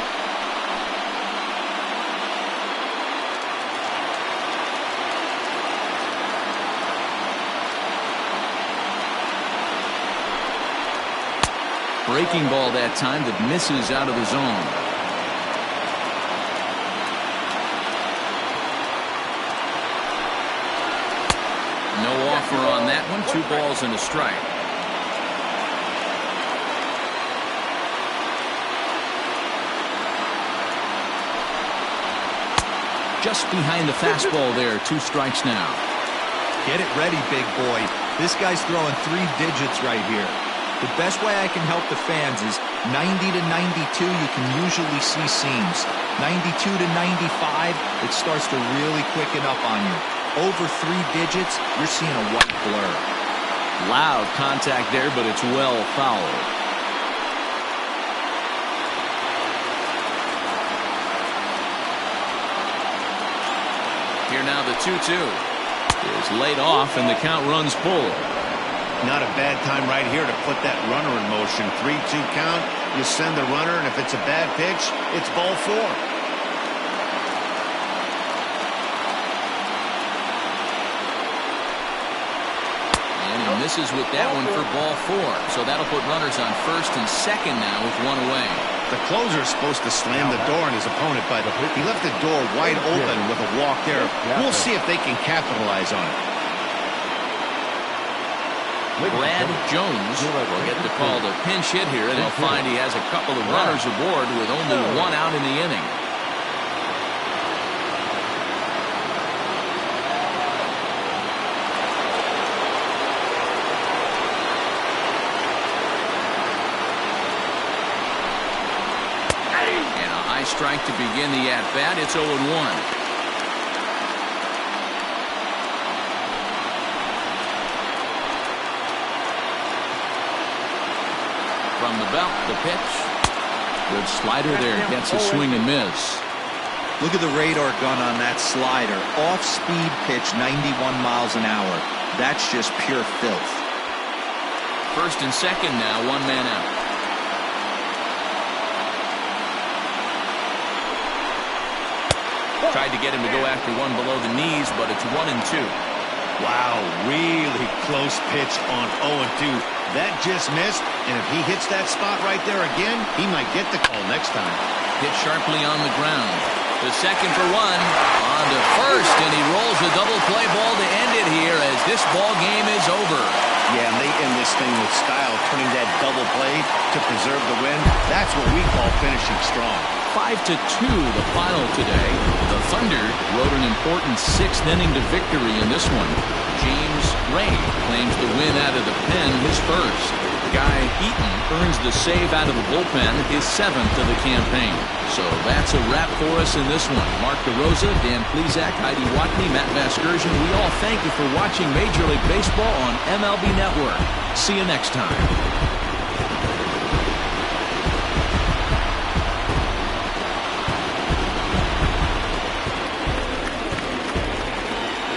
Breaking ball that time that misses out of the zone. No offer on that one. 2 balls and a strike. Just behind the fastball there. 2 strikes now. Get it ready, big boy. This guy's throwing 3 digits right here. The best way I can help the fans is 90 to 92, you can usually see seams. 92 to 95, it starts to really quicken up on you. Over 3 digits, you're seeing a white blur. Loud contact there, but it's well fouled. Here now the 2-2 is laid off, and the count runs full. Not a bad time right here to put that runner in motion. 3-2 count. You send the runner, and if it's a bad pitch, it's ball 4. And he misses with that one for ball 4. So that'll put runners on first and second now with 1 away. The closer is supposed to slam the door on his opponent, but he left the door wide open with a walk there. We'll see if they can capitalize on it. Brad Jones will get the call to pinch hit here, and he'll find he has a couple of runners aboard with only 1 out in the inning. And a high strike to begin the at-bat. It's 0-1. From the belt, the pitch. Good slider there. Gets a swing and miss. Look at the radar gun on that slider. Off-speed pitch, 91 miles an hour. That's just pure filth. First and second now, one man out. Tried to get him to go after one below the knees, but it's 1-2. Wow, really close pitch on 0-2. That just missed, and if he hits that spot right there again, he might get the call next time. Hit sharply on the ground. The second for one. On to first, and he rolls a double play ball to end it here as this ball game is over. Yeah, and they end this thing with style, turning that double play to preserve the win. That's what we call finishing strong. 5-2 the final today. The Thunder rode an important sixth-inning to victory in this one. James Ray claims the win out of the pen, his first. Guy Eaton earns the save out of the bullpen, his seventh of the campaign. So that's a wrap for us in this one. Mark DeRosa, Dan Plesac, Heidi Watney, Matt Vasgersian, we all thank you for watching Major League Baseball on MLB Network. See you next time.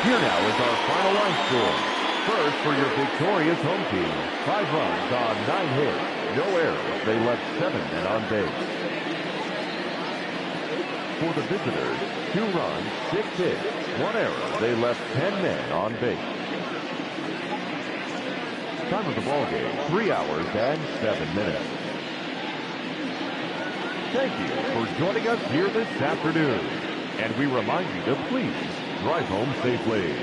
Here now is our final line score. First for your victorious home team, 5 runs on 9 hits, no errors. They left 7 men on base. For the visitors, 2 runs, 6 hits, 1 error. They left 10 men on base. Time of the ball game, 3 hours and 7 minutes. Thank you for joining us here this afternoon. And we remind you to please drive home safely.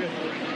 pitch.